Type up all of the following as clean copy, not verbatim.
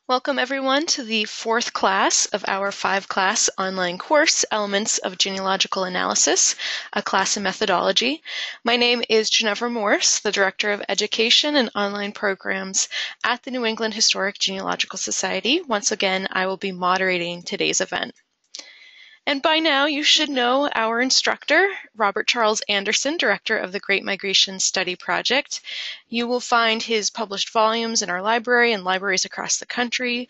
Welcome everyone to the fourth class of our 5-class online course, Elements of Genealogical Analysis, a class in methodology. My name is Ginevra Morse, the Director of Education and Online Programs at the New England Historic Genealogical Society. Once again, I will be moderating today's event. And by now, you should know our instructor, Robert Charles Anderson, Director of the Great Migration Study Project. You will find his published volumes in our library and libraries across the country.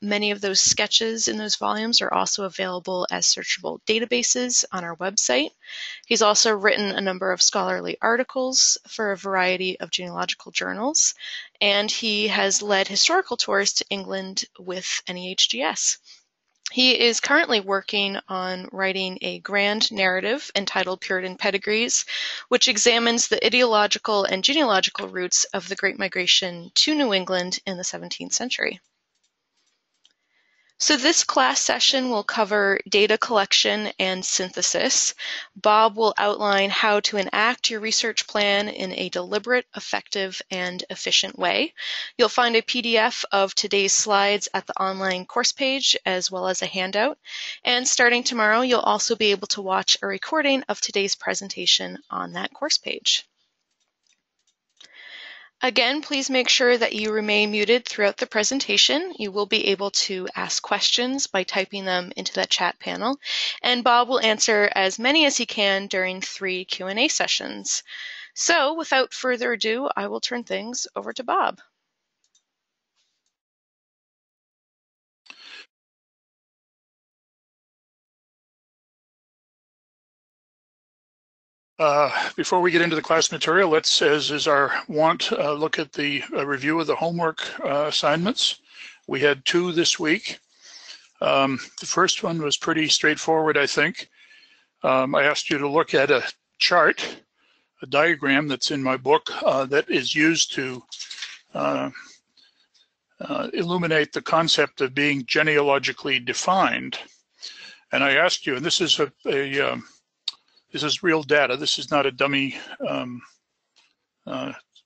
Many of those sketches in those volumes are also available as searchable databases on our website. He's also written a number of scholarly articles for a variety of genealogical journals, and he has led historical tours to England with NEHGS. He is currently working on writing a grand narrative entitled Puritan Pedigrees, which examines the ideological and genealogical roots of the Great Migration to New England in the 17th century. So this class session will cover data collection and synthesis. Bob will outline how to enact your research plan in a deliberate, effective, and efficient way. You'll find a PDF of today's slides at the online course page, as well as a handout. And starting tomorrow, you'll also be able to watch a recording of today's presentation on that course page. Again, please make sure that you remain muted throughout the presentation. You will be able to ask questions by typing them into that chat panel, and Bob will answer as many as he can during 3 Q&A sessions. So without further ado, I will turn things over to Bob. Before we get into the class material, let's, as is our wont, look at the review of the homework assignments. We had 2 this week. The first one was pretty straightforward, I think. I asked you to look at a chart, a diagram that's in my book that is used to illuminate the concept of being genealogically defined. And I asked you, and this is this is real data. This is not a dummy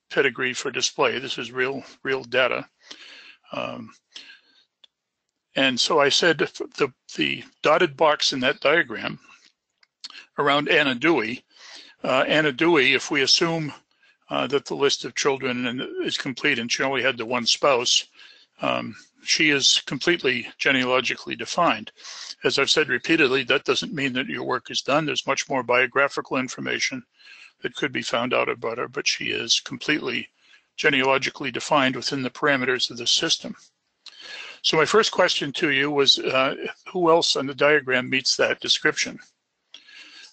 pedigree for display. This is real data. And so I said the dotted box in that diagram around Anna Dewey, if we assume that the list of children is complete and she only had the one spouse, she is completely genealogically defined. As I've said repeatedly, that doesn't mean that your work is done. There's much more biographical information that could be found out about her, but she is completely genealogically defined within the parameters of the system. So my first question to you was, who else on the diagram meets that description?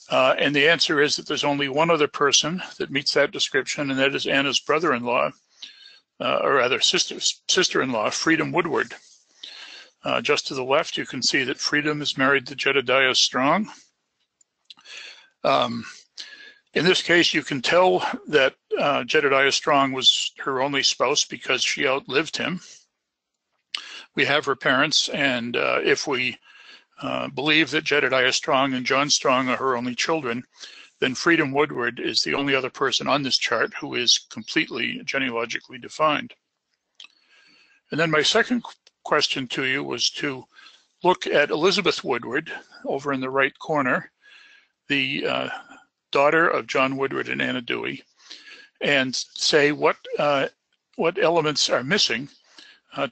And the answer is that there's only one other person that meets that description, and that is Anna's brother-in-law, or rather sister-in-law, Freedom Woodward. Just to the left, you can see that Freedom is married to Jedediah Strong. In this case, you can tell that Jedediah Strong was her only spouse because she outlived him. We have her parents, and if we believe that Jedediah Strong and John Strong are her only children, then Freedom Woodward is the only other person on this chart who is completely genealogically defined. And then my second question to you was to look at Elizabeth Woodward over in the right corner, the daughter of John Woodward and Anna Dewey, and say what elements are missing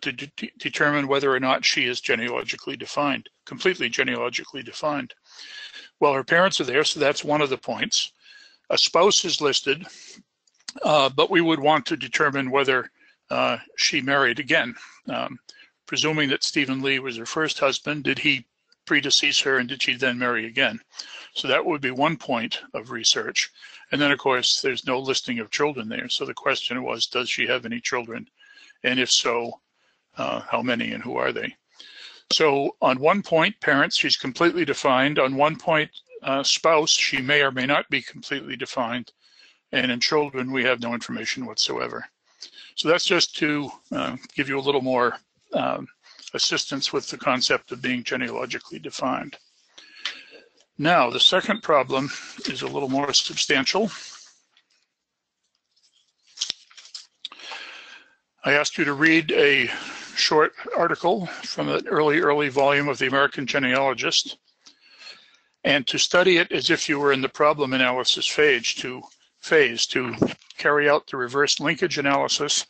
to determine whether or not she is genealogically defined, completely genealogically defined. Well, her parents are there, so that's one of the points. A spouse is listed, but we would want to determine whether she married again. Presuming that Stephen Lee was her first husband, did he predecease her and did she then marry again? So that would be one point of research. And then, of course, there's no listing of children there. So the question was, does she have any children? And if so, how many and who are they? So on one point, parents, she's completely defined. On one point, spouse, she may or may not be completely defined. And in children, we have no information whatsoever. So that's just to give you a little more assistance with the concept of being genealogically defined. Now, the second problem is a little more substantial. I asked you to read a short article from an early volume of the American Genealogist, and to study it as if you were in the problem analysis phase to carry out the reverse linkage analysis,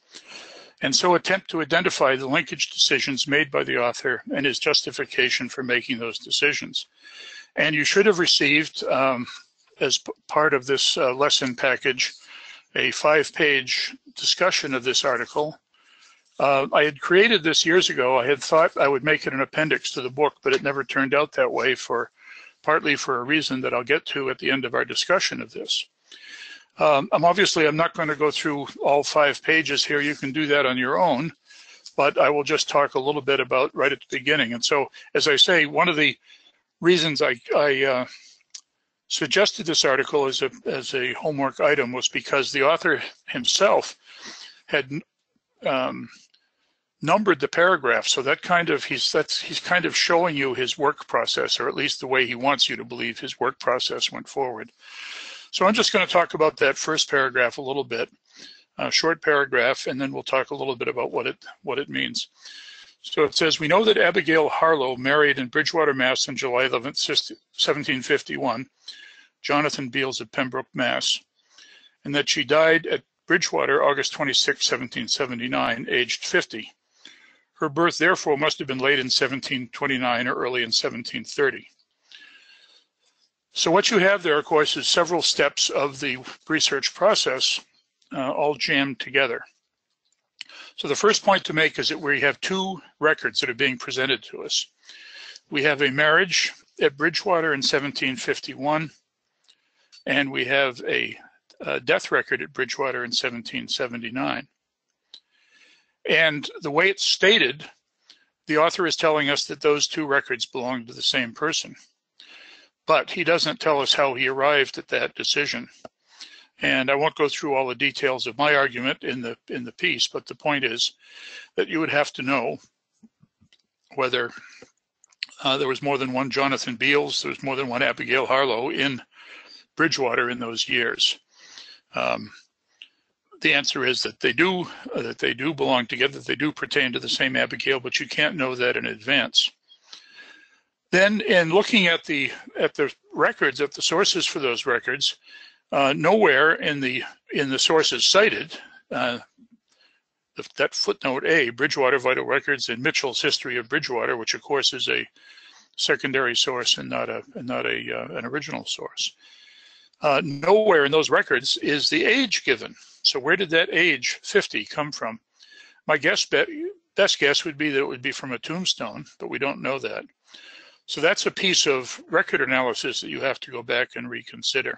and so attempt to identify the linkage decisions made by the author and his justification for making those decisions. And you should have received, as part of this lesson package, a 5-page discussion of this article. I had created this years ago. I had thought I would make it an appendix to the book, but it never turned out that way, partly for a reason that I'll get to at the end of our discussion of this. I'm not going to go through all 5 pages here. You can do that on your own, but I will just talk a little bit about right at the beginning. And so, as I say, one of the reasons I suggested this article as a homework item was because the author himself had numbered the paragraphs, so that he's kind of showing you his work process, or at least the way he wants you to believe his work process went forward. So I'm just going to talk about that first paragraph a little bit, a short paragraph, and then we'll talk a little bit about what it means. So it says, we know that Abigail Harlow married in Bridgewater, Mass. On July 11th, 1751, Jonathan Beals of Pembroke, Mass., and that she died at Bridgewater, August 26, 1779, aged 50. Her birth, therefore, must have been late in 1729 or early in 1730. So what you have there, of course, is several steps of the research process all jammed together. So the first point to make is that we have 2 records that are being presented to us. We have a marriage at Bridgewater in 1751, and we have a death record at Bridgewater in 1779. And the way it's stated, the author is telling us that those 2 records belong to the same person. But he doesn't tell us how he arrived at that decision. And I won't go through all the details of my argument in the piece, but the point is that you would have to know whether there was more than one Jonathan Beals, there was more than one Abigail Harlow in Bridgewater in those years. The answer is that they do belong together, that they do pertain to the same Abigail, but you can't know that in advance. Then, in looking at the records, at the sources for those records, nowhere in the sources cited, that footnote A, Bridgewater Vital Records and Mitchell's History of Bridgewater, which of course is a secondary source and not an original source. Nowhere in those records is the age given. So where did that age 50 come from? My best guess would be that it would be from a tombstone, but we don't know that. So that's a piece of record analysis that you have to go back and reconsider.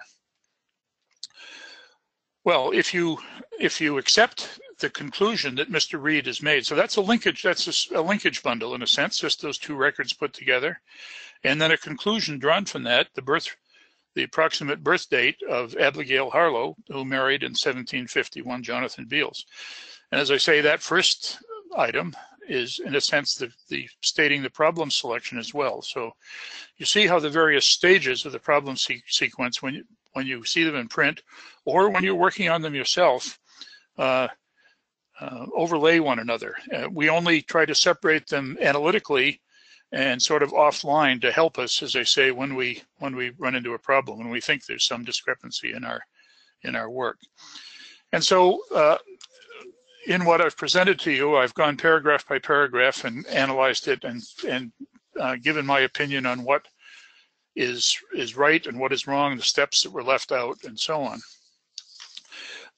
Well, if you accept the conclusion that Mr. Reed has made, so that's a linkage bundle in a sense, just those 2 records put together, and then a conclusion drawn from that, the approximate birth date of Abigail Harlow, who married in 1751 Jonathan Beals. And as I say, that first item is, in a sense, the stating the problem selection as well. So you see how the various stages of the problem sequence, when you see them in print, or when you're working on them yourself, overlay one another. We only try to separate them analytically and sort of offline to help us, as I say, when we run into a problem, when we think there's some discrepancy in our work. And so in what I've presented to you, I've gone paragraph by paragraph and analyzed it and given my opinion on what is right and what is wrong, the steps that were left out, and so on.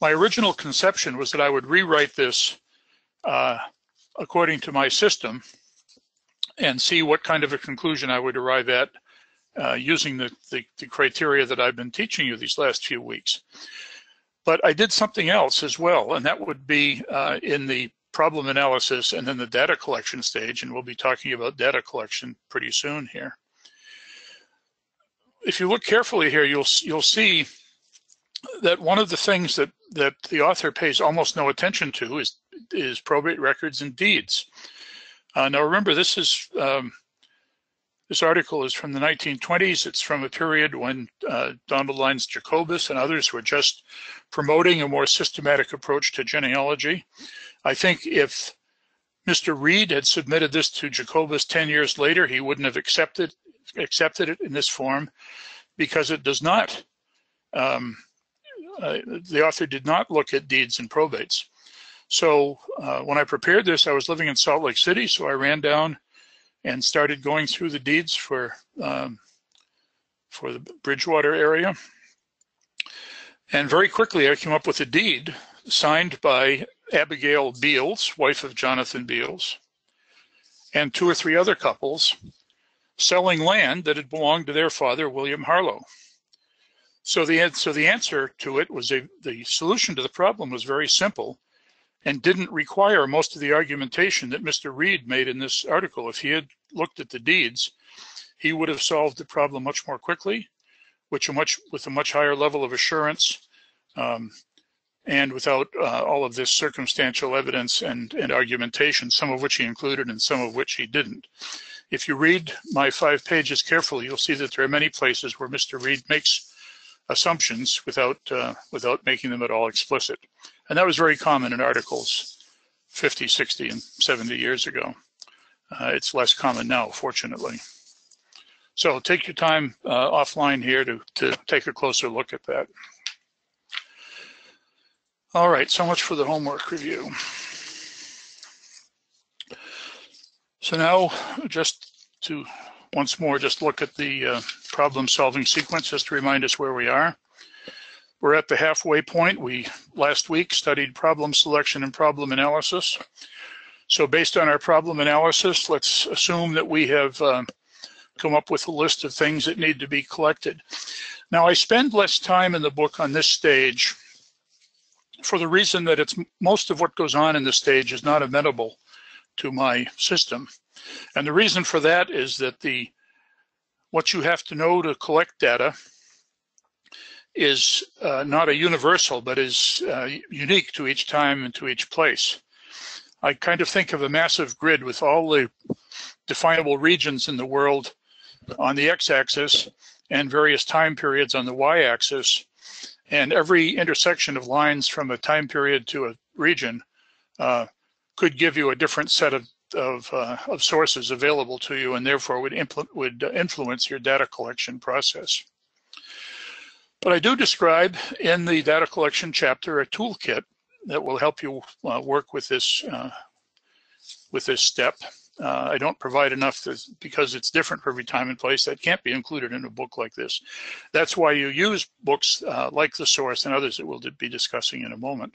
My original conception was that I would rewrite this according to my system and see what kind of a conclusion I would arrive at using the criteria that I've been teaching you these last few weeks. But I did something else as well, and that would be in the problem analysis and then the data collection stage, and we'll be talking about data collection pretty soon here. If you look carefully here, you'll see that one of the things that the author pays almost no attention to is probate records and deeds. Now remember, this article is from the 1920s. It's from a period when Donald Lyons Jacobus and others were just promoting a more systematic approach to genealogy. I think if Mr. Reed had submitted this to Jacobus 10 years later. He wouldn't have accepted it in this form because it does not, the author did not look at deeds and probates. So when I prepared this, I was living in Salt Lake City, so I ran down and started going through the deeds for the Bridgewater area. And very quickly I came up with a deed signed by Abigail Beals, wife of Jonathan Beals, and 2 or 3 other couples selling land that had belonged to their father, William Harlow. So the answer to it was the solution to the problem was very simple and didn't require most of the argumentation that Mr. Reed made in this article. If he had looked at the deeds, he would have solved the problem much more quickly, with a much higher level of assurance, and without all of this circumstantial evidence and argumentation, some of which he included and some of which he didn't. If you read my 5 pages carefully, you'll see that there are many places where Mr. Reed makes assumptions without making them at all explicit. And that was very common in articles 50, 60, and 70 years ago. It's less common now, fortunately. So take your time offline here to take a closer look at that. All right, so much for the homework review. So now, just to once more just look at the problem-solving sequence, just to remind us where we are. We're at the halfway point. We last week studied problem selection and problem analysis. So based on our problem analysis, let's assume that we have come up with a list of things that need to be collected. Now, I spend less time in the book on this stage for the reason that most of what goes on in this stage is not amenable to my system. And the reason for that is that what you have to know to collect data is not a universal, but is unique to each time and to each place. I kind of think of a massive grid with all the definable regions in the world on the x-axis and various time periods on the y-axis. And every intersection of lines from a time period to a region could give you a different set of sources available to you, and therefore would influence your data collection process. But I do describe in the data collection chapter a toolkit that will help you work with this step. I don't provide enough because it's different for every time and place. That can't be included in a book like this. That's why you use books like The Source and others that we'll be discussing in a moment.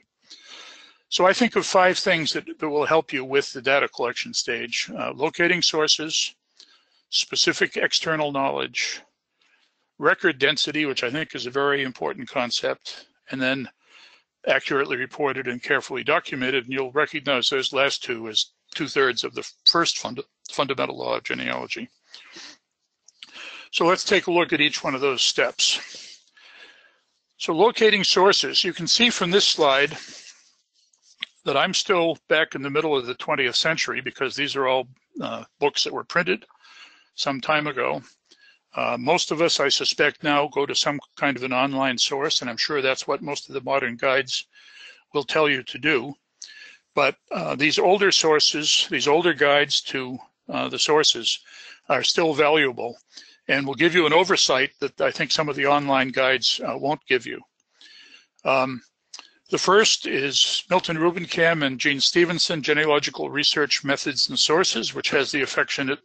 So I think of 5 things that will help you with the data collection stage: locating sources, specific external knowledge, record density, which I think is a very important concept, and then accurately reported and carefully documented. And you'll recognize those last 2 as 2/3 of the first fundamental law of genealogy. So let's take a look at each one of those steps. So locating sources, you can see from this slide that I'm still back in the middle of the 20th century because these are all books that were printed some time ago. Most of us, I suspect now, go to some kind of an online source, and I'm sure that's what most of the modern guides will tell you to do. But these older sources, these older guides to the sources are still valuable and will give you an oversight that I think some of the online guides won't give you. The first is Milton Rubinkamp and Gene Stevenson, Genealogical Research Methods and Sources, which has the affectionate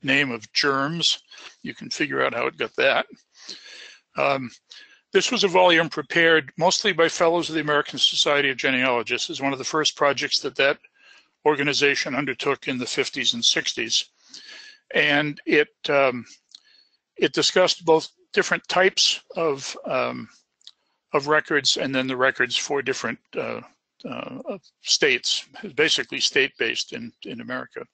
name of GERMS. You can figure out how it got that. This was a volume prepared mostly by fellows of the American Society of Genealogists. It's one of the first projects that organization undertook in the 50s and 60s. And it discussed both different types of records and then the records for different states, basically state-based in America.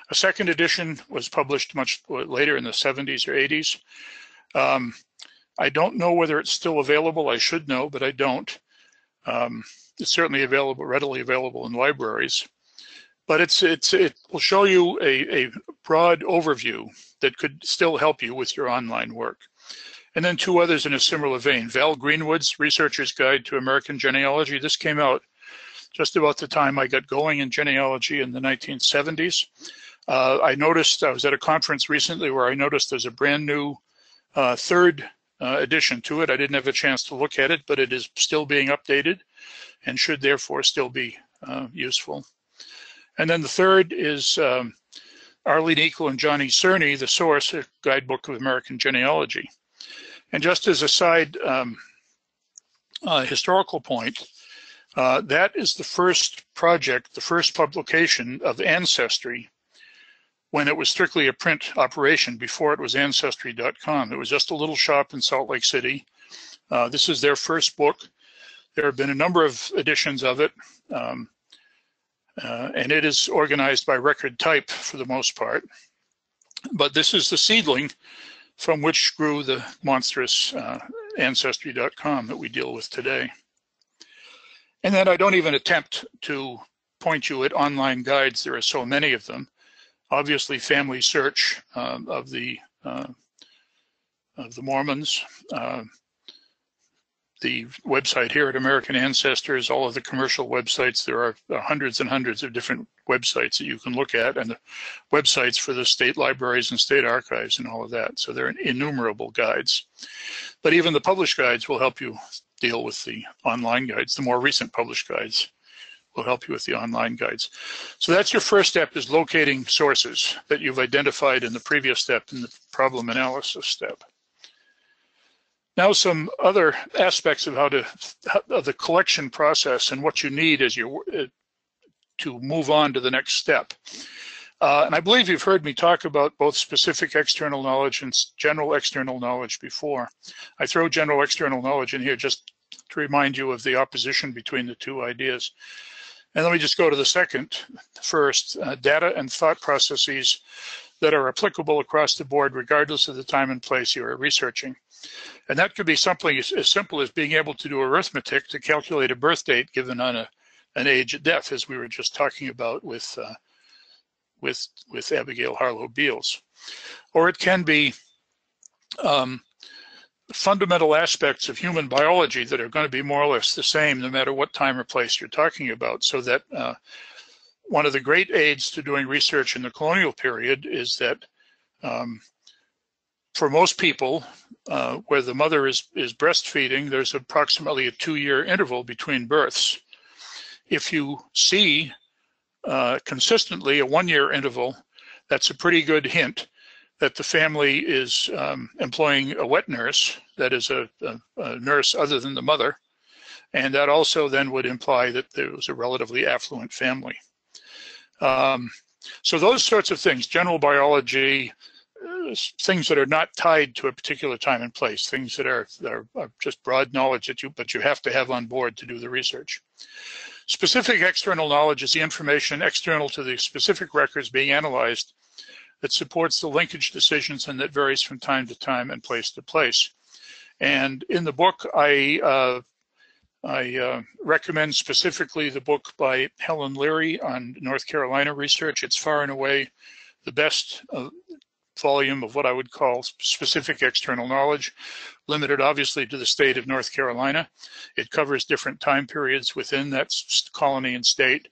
A second edition was published much later in the 70s or 80s. I don't know whether it's still available. I should know, but I don't. It's certainly available, readily available in libraries. But it will show you a broad overview that could still help you with your online work. And then 2 others in a similar vein. Val Greenwood's Researcher's Guide to American Genealogy. This came out just about the time I got going in genealogy in the 1970s. I noticed, I was at a conference recently where I noticed there's a brand new third addition to it. I didn't have a chance to look at it, but it is still being updated and should therefore still be useful. And then the third is Arlene Eagle and Johnny Cerny, The Source, a guidebook of American genealogy. And just as a side historical point, that is the first project, the first publication of Ancestry when it was strictly a print operation. Before it was Ancestry.com. It was just a little shop in Salt Lake City. This is their first book. There have been a number of editions of it, and it is organized by record type for the most part. But this is the seedling from which grew the monstrous Ancestry.com that we deal with today. And then I don't even attempt to point you at online guides. There are so many of them. Obviously, Family Search of the Mormons, the website here at American Ancestors, all of the commercial websites. There are hundreds and hundreds of different websites that you can look at, and the websites for the state libraries and state archives and all of that. So there are innumerable guides. But even the published guides will help you deal with the online guides. The more recent published guides will help you with the online guides. So that's your first step, is locating sources that you've identified in the previous step, in the problem analysis step. Now some other aspects of of the collection process and what you need as you to move on to the next step. And I believe you've heard me talk about both specific external knowledge and general external knowledge before. I throw general external knowledge in here just to remind you of the opposition between the two ideas. And let me just go to the second first, data and thought processes that are applicable across the board, regardless of the time and place you are researching. And that could be something as simple as being able to do arithmetic to calculate a birth date given on an age at death, as we were just talking about with Abigail Harlow Beals. Or it can be fundamental aspects of human biology that are going to be more or less the same no matter what time or place you're talking about. So that one of the great aids to doing research in the colonial period is that for most people, where the mother is breastfeeding, there's approximately a 2-year interval between births. If you see consistently a 1-year interval, that's a pretty good hint that the family is employing a wet nurse, that is a nurse other than the mother, and that also then would imply that there was a relatively affluent family. So those sorts of things, general biology, things that are not tied to a particular time and place, things that are just broad knowledge but you have to have on board to do the research. Specific external knowledge is the information external to the specific records being analyzed that supports the linkage decisions and that varies from time to time and place to place. And in the book, I recommend specifically the book by Helen Leary on North Carolina research. It's far and away the best volume of what I would call specific external knowledge, limited obviously to the state of North Carolina. It covers different time periods within that colony and state,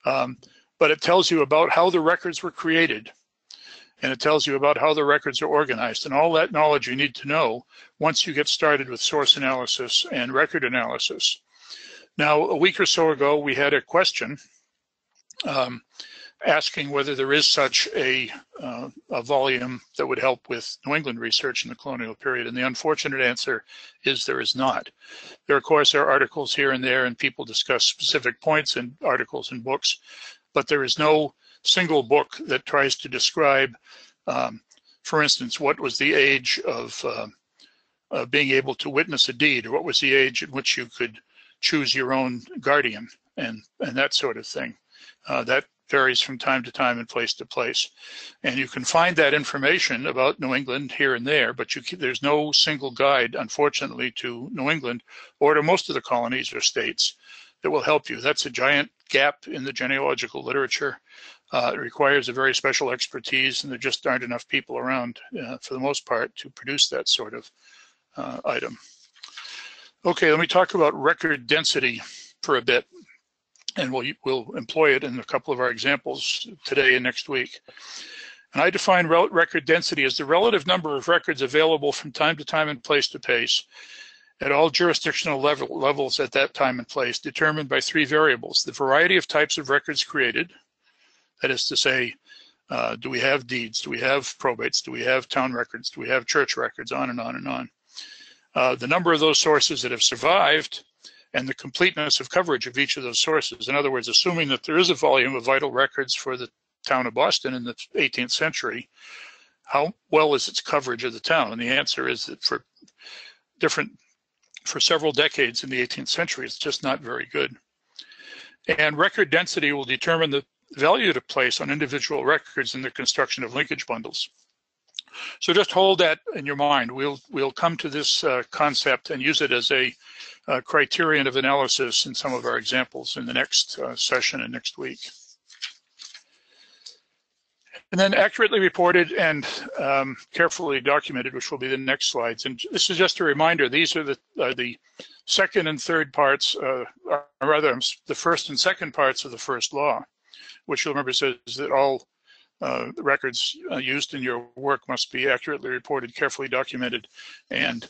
but it tells you about how the records were created, and it tells you about how the records are organized, and all that knowledge you need to know once you get started with source analysis and record analysis. Now, a week or so ago, we had a question asking whether there is such a volume that would help with New England research in the colonial period, and the unfortunate answer is there is not. There, of course, are articles here and there, and people discuss specific points in articles and books, but there is no single book that tries to describe, for instance, what was the age of being able to witness a deed, or what was the age at which you could choose your own guardian, and that sort of thing. That varies from time to time and place to place. And you can find that information about New England here and there, but there's no single guide, unfortunately, to New England or to most of the colonies or states that will help you. That's a giant gap in the genealogical literature. It requires a very special expertise, and there just aren't enough people around, for the most part, to produce that sort of item. Okay, let me talk about record density for a bit. and we'll employ it in a couple of our examples today and next week. And I define record density as the relative number of records available from time to time and place to place at all jurisdictional levels at that time and place, determined by three variables: the variety of types of records created, that is to say, do we have deeds, do we have probates, do we have town records, do we have church records, on and on and on. The number of those sources that have survived, and the completeness of coverage of each of those sources. In other words, assuming that there is a volume of vital records for the town of Boston in the 18th century, how well is its coverage of the town? And the answer is that for several decades in the 18th century, it's just not very good. And record density will determine the value to place on individual records in the construction of linkage bundles. So just hold that in your mind. We'll come to this concept and use it as a criterion of analysis in some of our examples in the next session and next week. And then accurately reported and carefully documented, which will be the next slides. And this is just a reminder, these are the second and third parts, or rather the first and second parts of the first law, which you'll remember says that all the records used in your work must be accurately reported, carefully documented, and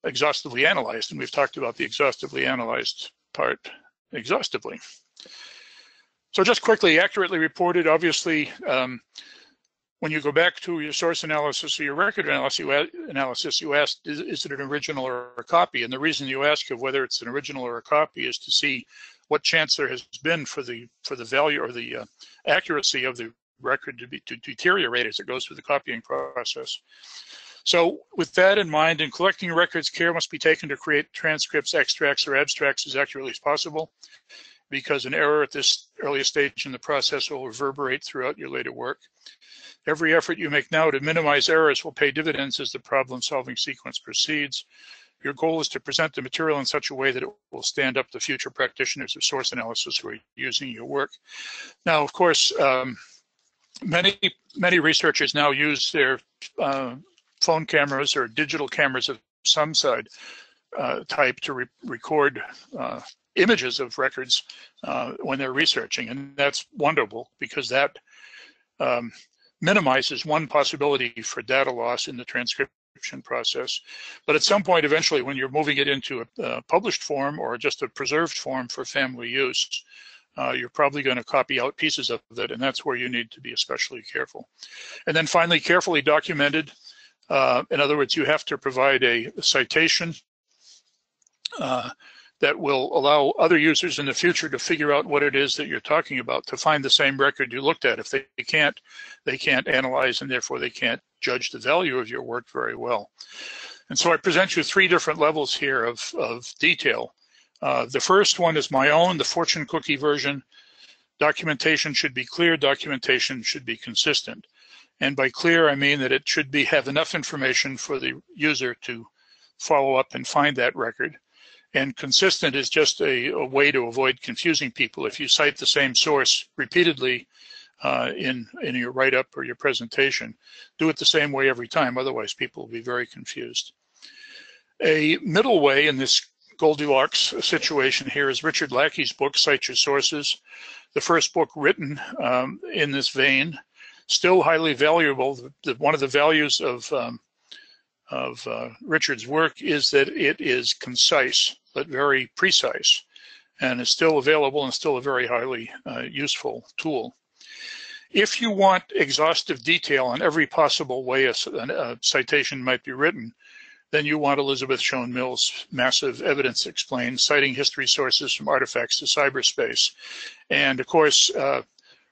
exhaustively analyzed. And we've talked about the exhaustively analyzed part exhaustively. So just quickly, accurately reported, obviously, when you go back to your source analysis or your record analysis, you ask, is it an original or a copy? And the reason you ask of whether it's an original or a copy is to see what chance there has been for the value or the accuracy of the record to deteriorate as it goes through the copying process. So with that in mind, in collecting records, care must be taken to create transcripts, extracts, or abstracts as accurately as possible, because an error at this earliest stage in the process will reverberate throughout your later work. Every effort you make now to minimize errors will pay dividends as the problem-solving sequence proceeds. Your goal is to present the material in such a way that it will stand up to future practitioners of source analysis who are using your work. Now, of course, many researchers now use their phone cameras or digital cameras of some type to record images of records when they're researching, and that's wonderful because that minimizes one possibility for data loss in the transcription process. But at some point, eventually, when you're moving it into a published form or just a preserved form for family use, you're probably going to copy out pieces of it, and that's where you need to be especially careful. And then finally, carefully documented. In other words, you have to provide a citation that will allow other users in the future to figure out what it is that you're talking about, to find the same record you looked at. If they can't analyze, and therefore they can't judge the value of your work very well. And so I present you three different levels here of detail. The first one is my own, the fortune cookie version. Documentation should be clear, documentation should be consistent. And by clear, I mean that it should have enough information for the user to follow up and find that record. And consistent is just a way to avoid confusing people. If you cite the same source repeatedly in your write-up or your presentation, do it the same way every time. Otherwise, people will be very confused. A middle way in this Goldilocks situation here is Richard Lackey's book, Cite Your Sources, the first book written in this vein, still highly valuable. One of the values of Richard's work is that it is concise, but very precise, and is still available and still a very highly useful tool. If you want exhaustive detail on every possible way a citation might be written, then you want Elizabeth Shown Mill's massive evidence explained, citing history sources from artifacts to cyberspace. And of course,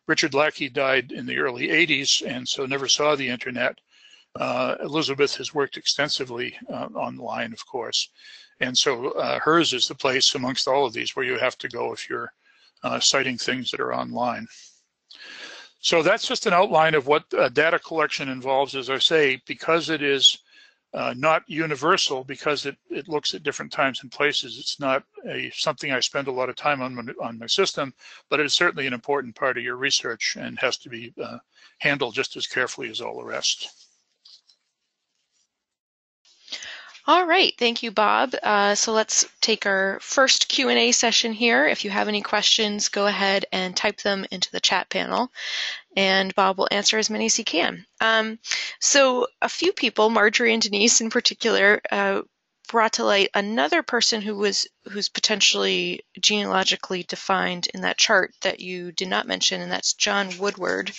Richard Lackey died in the early 80s, and so never saw the internet. Elizabeth has worked extensively online, of course. And so hers is the place amongst all of these where you have to go if you're citing things that are online. So that's just an outline of what data collection involves. As I say, because it is not universal, because it looks at different times and places, it's not something I spend a lot of time on my system, but it is certainly an important part of your research and has to be handled just as carefully as all the rest. All right, thank you, Bob. So let's take our first Q&A session here. If you have any questions, go ahead and type them into the chat panel, and Bob will answer as many as he can. So a few people, Marjorie and Denise in particular, brought to light another person who's potentially genealogically defined in that chart that you did not mention, and that's John Woodward.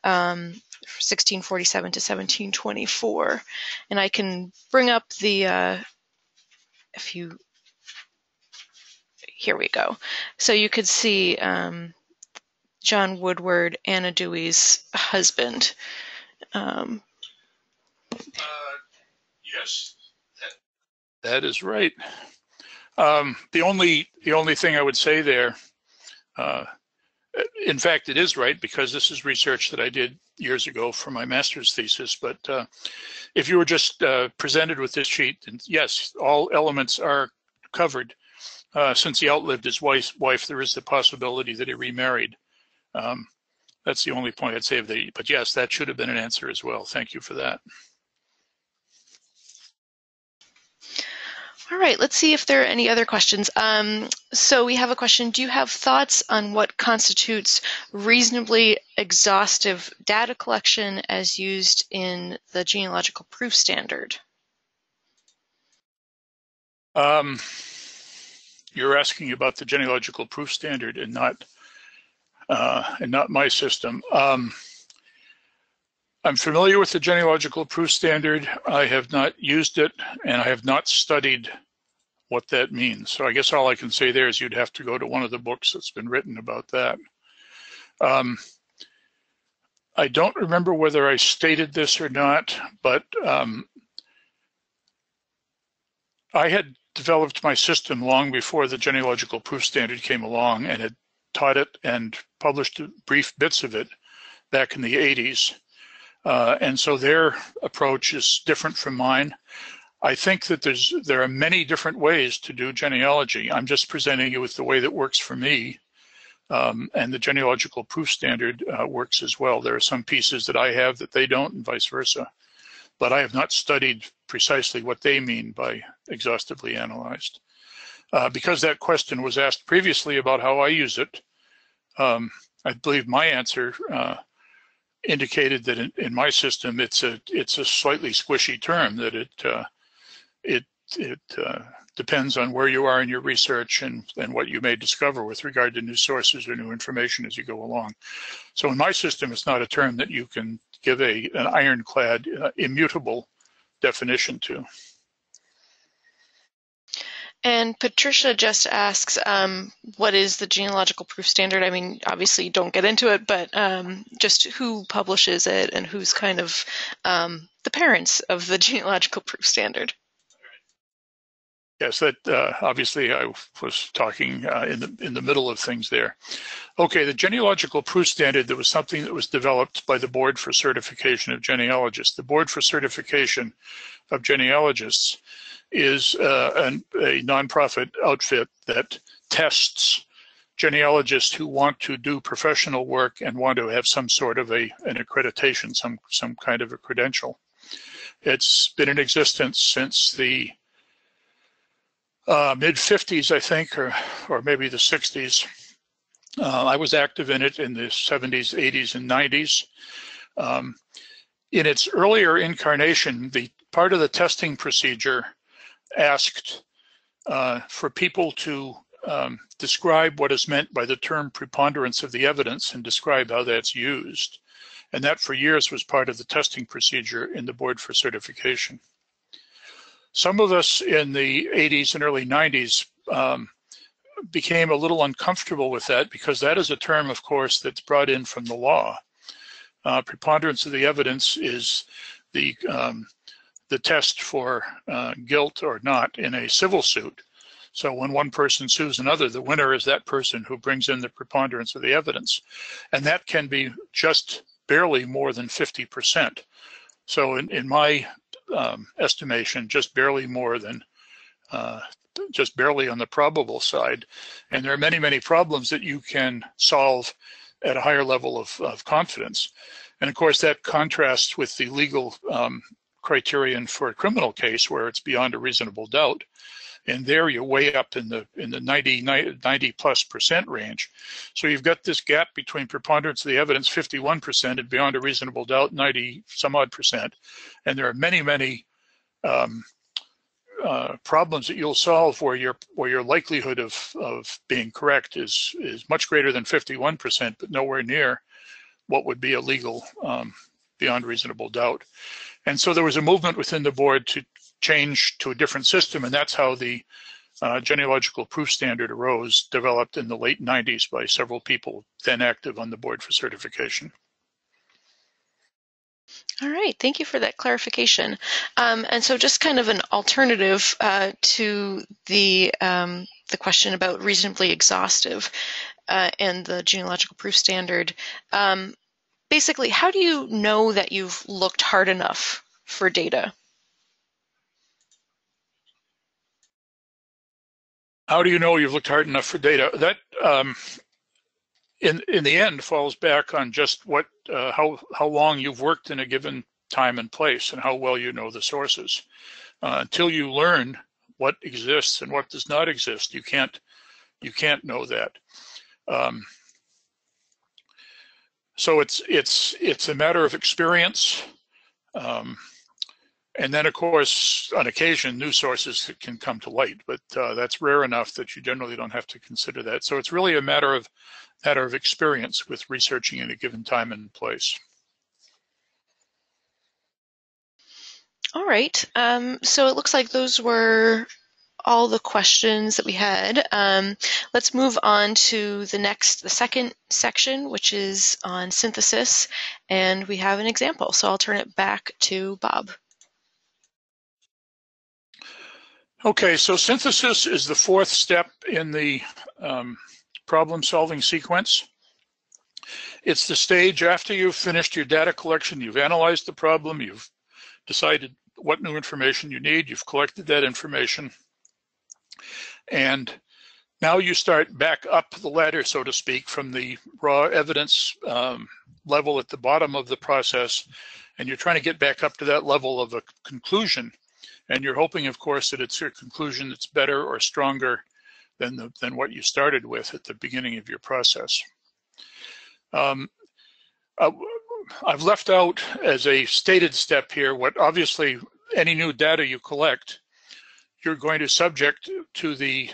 1647 to 1724, and I can bring up the here we go. So you could see John Woodward, Anna Dewey's husband. Yes, that is right. The only thing I would say there, in fact, it is right, because this is research that I did years ago for my master's thesis. But if you were just presented with this sheet, then yes, all elements are covered. Since he outlived his wife, there is the possibility that he remarried. That's the only point I'd say. But yes, that should have been an answer as well. Thank you for that. All right, let's see if there are any other questions. So we have a question. Do you have thoughts on what constitutes reasonably exhaustive data collection as used in the genealogical proof standard? You're asking about the genealogical proof standard and not my system. I'm familiar with the genealogical proof standard. I have not used it, and I have not studied what that means. So I guess all I can say there is you'd have to go to one of the books that's been written about that. I don't remember whether I stated this or not, but I had developed my system long before the genealogical proof standard came along, and had taught it and published brief bits of it back in the 80s. And so their approach is different from mine. I think that there are many different ways to do genealogy. I'm just presenting you with the way that works for me. And the genealogical proof standard works as well. There are some pieces that I have that they don't, and vice versa. But I have not studied precisely what they mean by exhaustively analyzed. Because that question was asked previously about how I use it, I believe my answer indicated that in my system it's a slightly squishy term, that it depends on where you are in your research and what you may discover with regard to new sources or new information as you go along. So in my system, it's not a term that you can give an ironclad, immutable definition to. And Patricia just asks, what is the genealogical proof standard? I mean, obviously you don't get into it, but just who publishes it and who's kind of the parents of the genealogical proof standard? Yes, that obviously I was talking in the middle of things there. Okay, the genealogical proof standard, that was something that was developed by the Board for Certification of Genealogists. The Board for Certification of Genealogists is a nonprofit outfit that tests genealogists who want to do professional work and want to have some sort of an accreditation, some kind of a credential. It's been in existence since the mid-50s, I think, or maybe the 60s. I was active in it in the 70s, 80s, and 90s. In its earlier incarnation, the part of the testing procedure asked for people to describe what is meant by the term preponderance of the evidence and describe how that's used. And that for years was part of the testing procedure in the Board for Certification. Some of us in the 80s and early 90s became a little uncomfortable with that, because that is a term, of course, that's brought in from the law. Preponderance of the evidence is the test for guilt or not in a civil suit. So when one person sues another, the winner is that person who brings in the preponderance of the evidence. And that can be just barely more than 50%. So in my estimation, just barely more than, just barely on the probable side. And there are many, many problems that you can solve at a higher level of confidence. And of course, that contrasts with the legal criterion for a criminal case where it's beyond a reasonable doubt. And there you're way up in the 90+% range. So you've got this gap between preponderance of the evidence, 51%, and beyond a reasonable doubt, 90 some odd percent. And there are many, many problems that you'll solve where your likelihood of being correct is much greater than 51%, but nowhere near what would be a legal beyond reasonable doubt. And so there was a movement within the board to change to a different system, and that's how the genealogical proof standard arose, developed in the late 90s by several people then active on the board for certification. All right, thank you for that clarification. And so just kind of an alternative to the question about reasonably exhaustive and the genealogical proof standard. Basically, how do you know that you've looked hard enough for data? How do you know you've looked hard enough for data? That, in the end, falls back on just how long you've worked in a given time and place and how well you know the sources. Until you learn what exists and what does not exist, you can't know that. So it's a matter of experience. And then, of course, on occasion, new sources can come to light, but that's rare enough that you generally don't have to consider that. So it's really a matter of experience with researching in a given time and place. All right. So it looks like those were all the questions that we had. Let's move on to the second section, which is on synthesis, and we have an example. So I'll turn it back to Bob. Okay, so synthesis is the fourth step in the problem-solving sequence. It's the stage after you've finished your data collection, you've analyzed the problem, you've decided what new information you need, you've collected that information, and now you start back up the ladder, so to speak, from the raw evidence level at the bottom of the process, and you're trying to get back up to that level of a conclusion. And you're hoping, of course, that it's a conclusion that's better or stronger than what you started with at the beginning of your process. I've left out as a stated step here what obviously any new data you collect, you're going to subject to the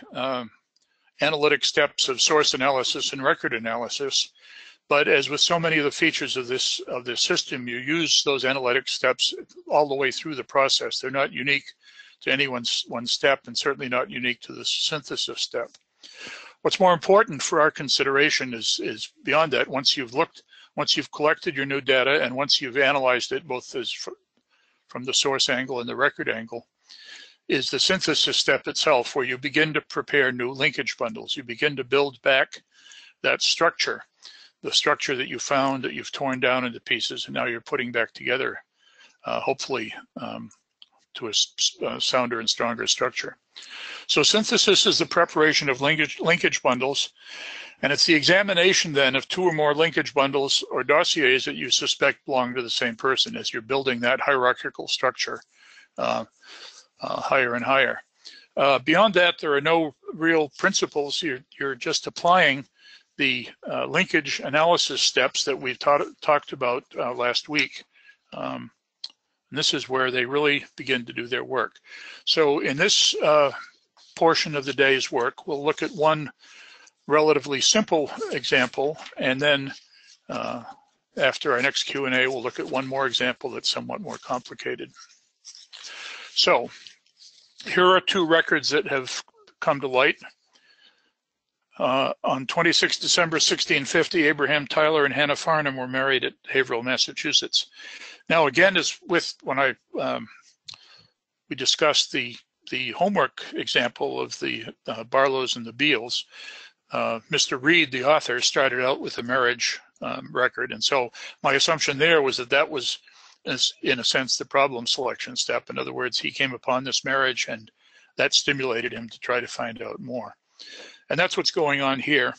analytic steps of source analysis and record analysis. But as with so many of the features of this system, you use those analytic steps all the way through the process. They're not unique to any one step, and certainly not unique to the synthesis step. What's more important for our consideration is beyond that. Once you've collected your new data, and once you've analyzed it, both from the source angle and the record angle, is the synthesis step itself, where you begin to prepare new linkage bundles. You begin to build back that structure. The structure that you found, that you've torn down into pieces, and now you're putting back together, hopefully to a sounder and stronger structure. So synthesis is the preparation of linkage bundles, and it's the examination then of two or more linkage bundles or dossiers that you suspect belong to the same person as you're building that hierarchical structure higher and higher. Beyond that, there are no real principles. You're just applying the linkage analysis steps that we've talked about last week. And this is where they really begin to do their work. So in this portion of the day's work, we'll look at one relatively simple example, and then after our next Q&A, we'll look at one more example that's somewhat more complicated. So here are two records that have come to light. On 26 December 1650, Abraham Tyler and Hannah Farnham were married at Haverhill, Massachusetts. Now, again, as with when we discussed the homework example of the Barlows and the Beals, Mr. Reed, the author, started out with a marriage record, and so my assumption there was that was, in a sense, the problem selection step. In other words, he came upon this marriage, and that stimulated him to try to find out more. And that's what's going on here.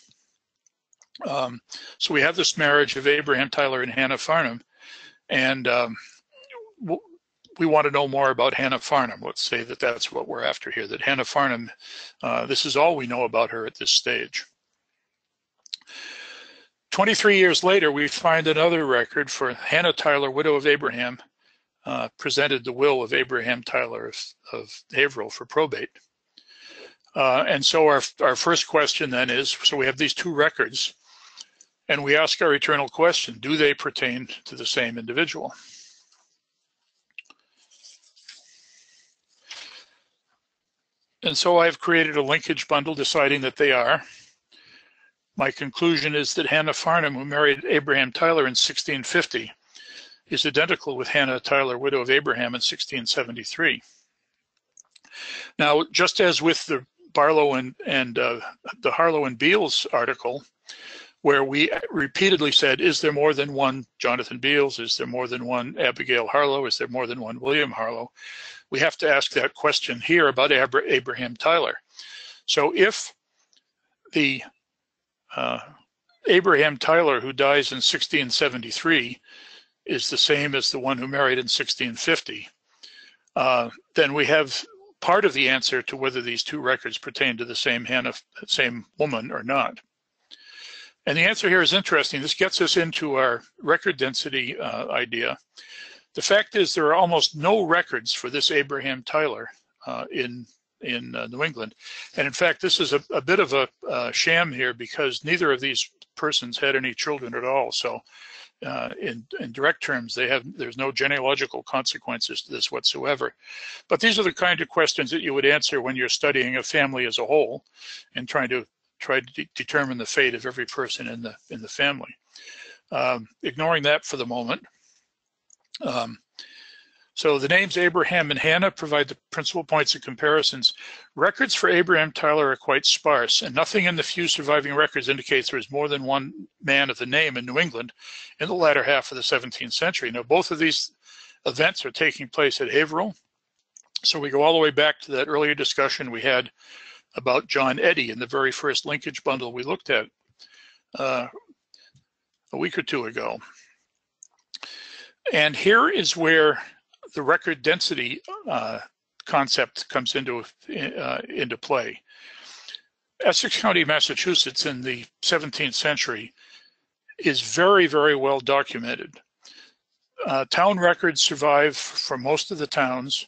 So we have this marriage of Abraham Tyler and Hannah Farnham, and we want to know more about Hannah Farnham. Let's say that that's what we're after here, that Hannah Farnham, this is all we know about her at this stage. 23 years later, we find another record for Hannah Tyler, widow of Abraham, presented the will of Abraham Tyler of Haverhill for probate. And so our first question then is, so we have these two records, and we ask our eternal question, do they pertain to the same individual? And so I've created a linkage bundle deciding that they are. My conclusion is that Hannah Farnham, who married Abraham Tyler in 1650, is identical with Hannah Tyler, widow of Abraham, in 1673. Now, just as with the Barlow and the Harlow and Beals article, where we repeatedly said, is there more than one Jonathan Beals? Is there more than one Abigail Harlow? Is there more than one William Harlow? We have to ask that question here about Abraham Tyler. So if the Abraham Tyler, who dies in 1673, is the same as the one who married in 1650, then we have part of the answer to whether these two records pertain to the same woman or not. And the answer here is interesting. This gets us into our record density idea. The fact is there are almost no records for this Abraham Tyler in New England. And in fact, this is a bit of a sham here, because neither of these persons had any children at all. So in direct terms, there's no genealogical consequences to this whatsoever. But these are the kind of questions that you would answer when you're studying a family as a whole and trying to determine the fate of every person in the family. Ignoring that for the moment. So the names Abraham and Hannah provide the principal points of comparisons. Records for Abraham Tyler are quite sparse, and nothing in the few surviving records indicates there is more than one man of the name in New England in the latter half of the 17th century. Now, both of these events are taking place at Haverhill. So we go all the way back to that earlier discussion we had about John Eddy in the very first linkage bundle we looked at a week or two ago. And here is where the record density concept comes into play. Essex County, Massachusetts in the 17th century is very, very well documented. Town records survive for most of the towns.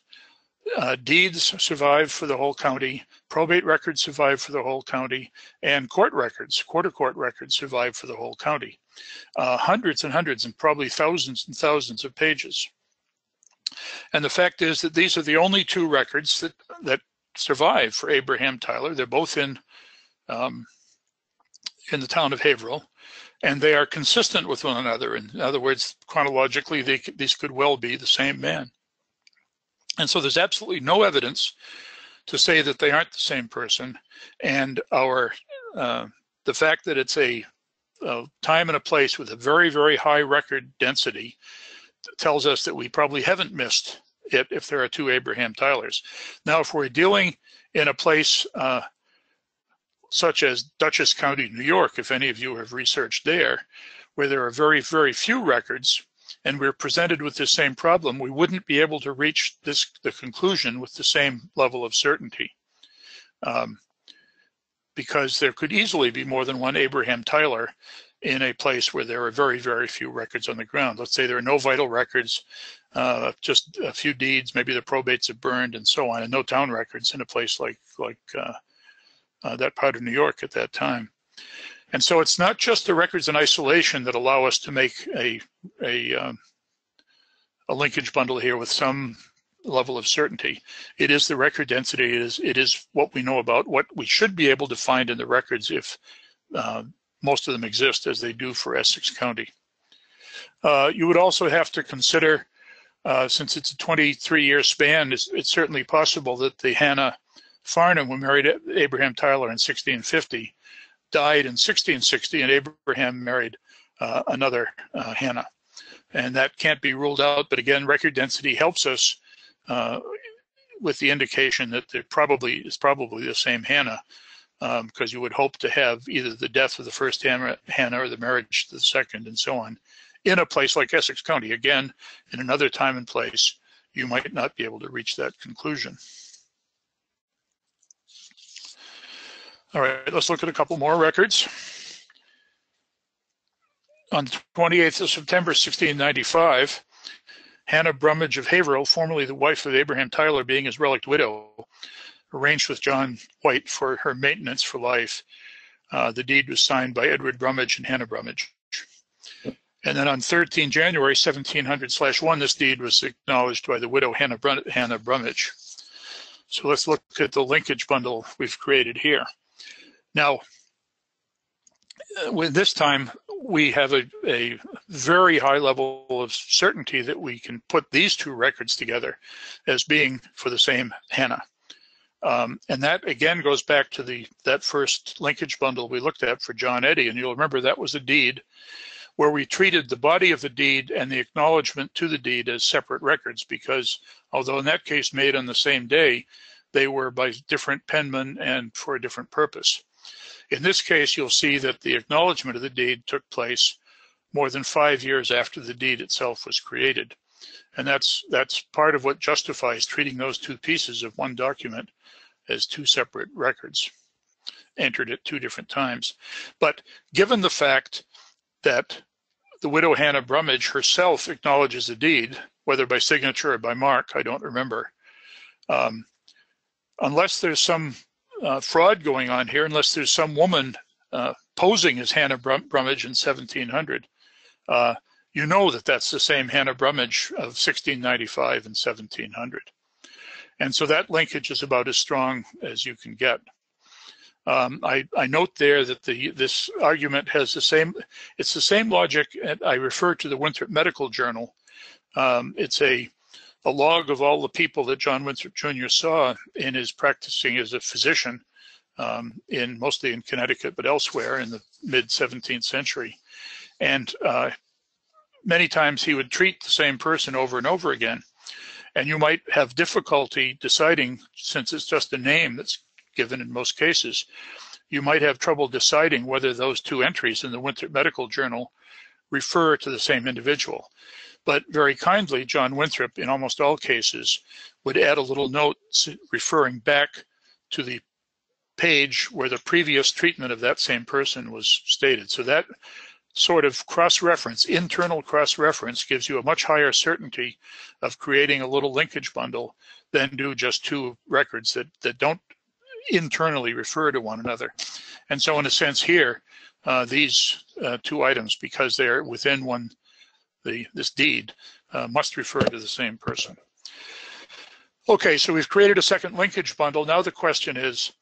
Deeds survive for the whole county. Probate records survive for the whole county. And court records, quarter court records survive for the whole county. Hundreds and hundreds and probably thousands and thousands of pages. And the fact is that these are the only two records that survive for Abraham Tyler. They're both in the town of Haverhill, and they are consistent with one another. In other words, chronologically, these could well be the same man. And so there's absolutely no evidence to say that they aren't the same person. And the fact that it's a time and a place with a very, very high record density tells us that we probably haven't missed it if there are two Abraham Tylers. Now, if we're dealing in a place such as Dutchess County, New York, if any of you have researched there, where there are very, very few records, and we're presented with this same problem, we wouldn't be able to reach the conclusion with the same level of certainty. Because there could easily be more than one Abraham Tyler in a place where there are very, very few records on the ground. Let's say there are no vital records, just a few deeds, maybe the probates have burned and so on, and no town records in a place like that part of New York at that time. And so it's not just the records in isolation that allow us to make a linkage bundle here with some level of certainty. It is the record density. It is what we know about what we should be able to find in the records if most of them exist, as they do for Essex County. You would also have to consider, since it's a 23-year span, it's certainly possible that the Hannah Farnham, who married Abraham Tyler in 1650, died in 1660, and Abraham married another Hannah. And that can't be ruled out, but again, record density helps us with the indication that there probably is the same Hannah, because you would hope to have either the death of the first Hannah or the marriage to the second, and so on, in a place like Essex County. Again, in another time and place, you might not be able to reach that conclusion. All right, let's look at a couple more records. On the 28th of September, 1695, Hannah Brummage of Haverhill, formerly the wife of Abraham Tyler, being his relict widow, arranged with John White for her maintenance for life. The deed was signed by Edward Brummage and Hannah Brummage. And then on 13 January 1700/1, this deed was acknowledged by the widow Hannah Brummage. So let's look at the linkage bundle we've created here. Now, with this time, we have a very high level of certainty that we can put these two records together as being for the same Hannah. And that again goes back to that first linkage bundle we looked at for John Eddy. And you'll remember that was a deed where we treated the body of the deed and the acknowledgement to the deed as separate records, because although in that case made on the same day, they were by different penmen and for a different purpose. In this case, you'll see that the acknowledgement of the deed took place more than 5 years after the deed itself was created. And that's part of what justifies treating those two pieces of one document as two separate records, entered at two different times. But given the fact that the widow Hannah Brummage herself acknowledges the deed, whether by signature or by mark, I don't remember, unless there's some fraud going on here, unless there's some woman posing as Hannah Brummage in 1700, you know that that's the same Hannah Brummage of 1695 and 1700. And so that linkage is about as strong as you can get. I note there that this argument has it's the same logic. I refer to the Winthrop Medical Journal. It's a log of all the people that John Winthrop Jr. saw in his practicing as a physician, mostly in Connecticut, but elsewhere in the mid-17th century. And many times he would treat the same person over and over again. And you might have difficulty deciding, since it's just a name that's given in most cases, you might have trouble deciding whether those two entries in the Winthrop Medical Journal refer to the same individual. But very kindly, John Winthrop, in almost all cases, would add a little note referring back to the page where the previous treatment of that same person was stated. So that sort of cross-reference, internal cross-reference, gives you a much higher certainty of creating a little linkage bundle than do just two records that don't internally refer to one another. And so in a sense here, these two items, because they're within this deed, must refer to the same person. Okay, so we've created a second linkage bundle. Now the question is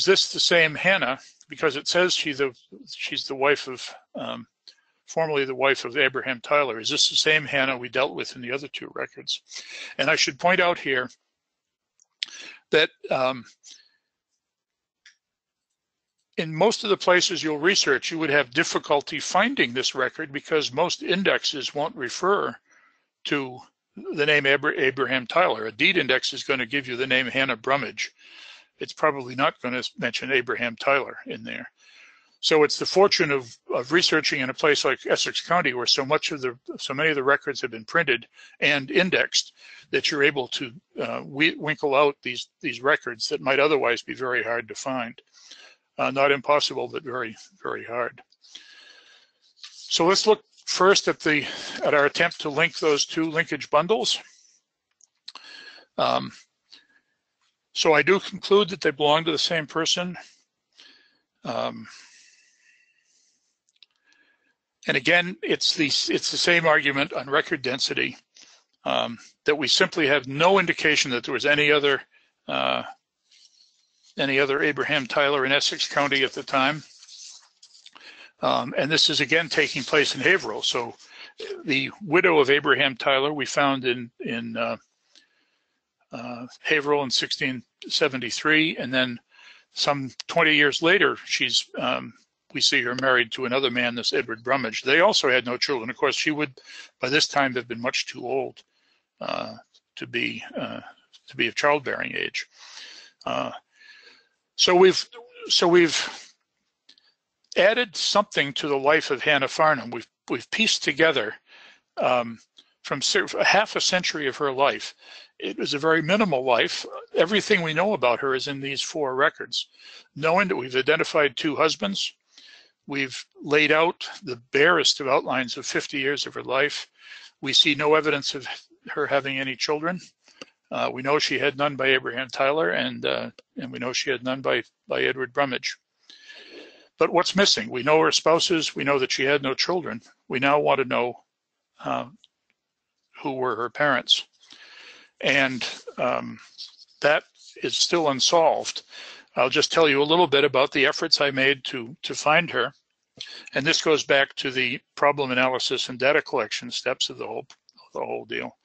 this the same Hannah? Because it says she's the wife of, formerly the wife of Abraham Tyler. Is this the same Hannah we dealt with in the other two records? And I should point out here that in most of the places you'll research, you would have difficulty finding this record because most indexes won't refer to the name Abraham Tyler. A deed index is going to give you the name Hannah Brummage. It's probably not going to mention Abraham Tyler in there. So it's the fortune of researching in a place like Essex County, where so many of the records have been printed and indexed, that you're able to winkle out these records that might otherwise be very hard to find. Not impossible, but very, very hard. So let's look first at our attempt to link those two linkage bundles. So I do conclude that they belong to the same person. And again, it's the same argument on record density, that we simply have no indication that there was any other Abraham Tyler in Essex County at the time. And this is again taking place in Haverhill. So the widow of Abraham Tyler we found in Haverhill in 1673, and then some 20 years later, we see her married to another man, this Edward Brummage. They also had no children. Of course, she would, by this time, have been much too old to be of childbearing age. So we've added something to the life of Hannah Farnham. We've pieced together, from half a century of her life. It was a very minimal life. Everything we know about her is in these 4 records. Knowing that we've identified 2 husbands, we've laid out the barest of outlines of 50 years of her life. We see no evidence of her having any children. We know she had none by Abraham Tyler, and we know she had none by Edward Brummage. But what's missing? We know her spouses. We know that she had no children. We now want to know who were her parents. And that is still unsolved. I'll just tell you a little bit about the efforts I made to find her. And this goes back to the problem analysis and data collection steps of the whole deal.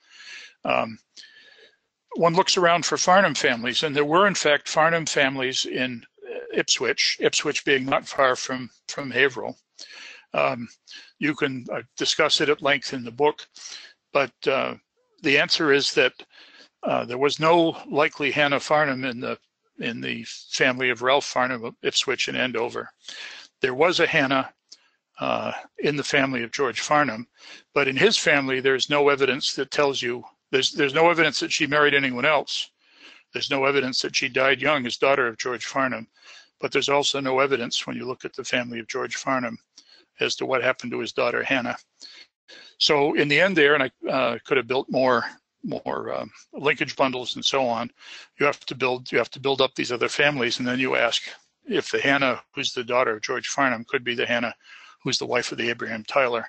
One looks around for Farnham families, and there were in fact Farnham families in Ipswich being not far from Haverhill. You can discuss it at length in the book, but the answer is that there was no likely Hannah Farnham in the family of Ralph Farnham of Ipswich and Andover. There was a Hannah in the family of George Farnham, but in his family there's no evidence that tells you, there's no evidence that she married anyone else. There's no evidence that she died young as daughter of George Farnham, but there's also no evidence when you look at the family of George Farnham as to what happened to his daughter Hannah. So in the end there, and I could have built more linkage bundles and so on, you have to build up these other families, and then you ask if the Hannah who's the daughter of George Farnham could be the Hannah who's the wife of the Abraham Tyler.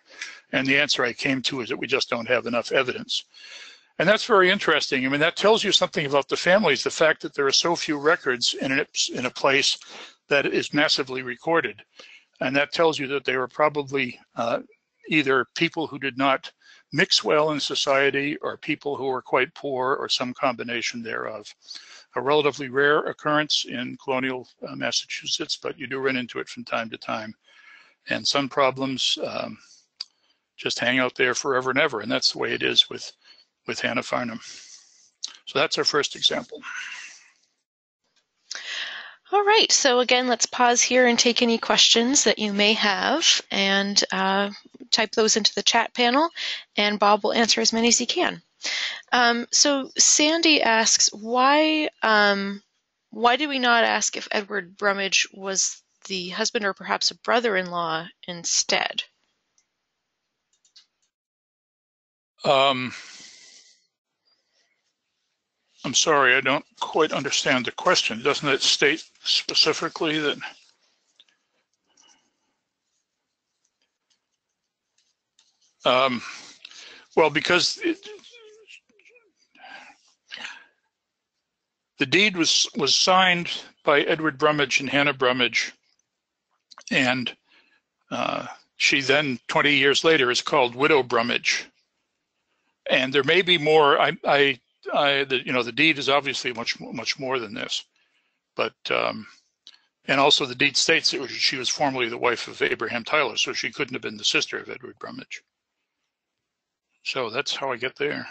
And the answer I came to is that we just don't have enough evidence. And that's very interesting. I mean, that tells you something about the families, the fact that there are so few records in a place that is massively recorded. And that tells you that they were probably either people who did not mix well in society, or people who were quite poor, or some combination thereof. A relatively rare occurrence in colonial Massachusetts, but you do run into it from time to time. And some problems just hang out there forever and ever, and that's the way it is with Hannah Farnham. So that's our first example. All right, so again, let's pause here and take any questions that you may have, and type those into the chat panel, and Bob will answer as many as he can. So Sandy asks, why do we not ask if Edward Brummage was the husband or perhaps a brother-in-law instead? I'm sorry, I don't quite understand the question. Doesn't it state specifically that? Well, because the deed was signed by Edward Brummage and Hannah Brummage, and she then, 20 years later, is called Widow Brummage. And there may be more. The deed is obviously much more than this, but and also the deed states that she was formerly the wife of Abraham Tyler, so she couldn't have been the sister of Edward Brummage. So that's how I get there.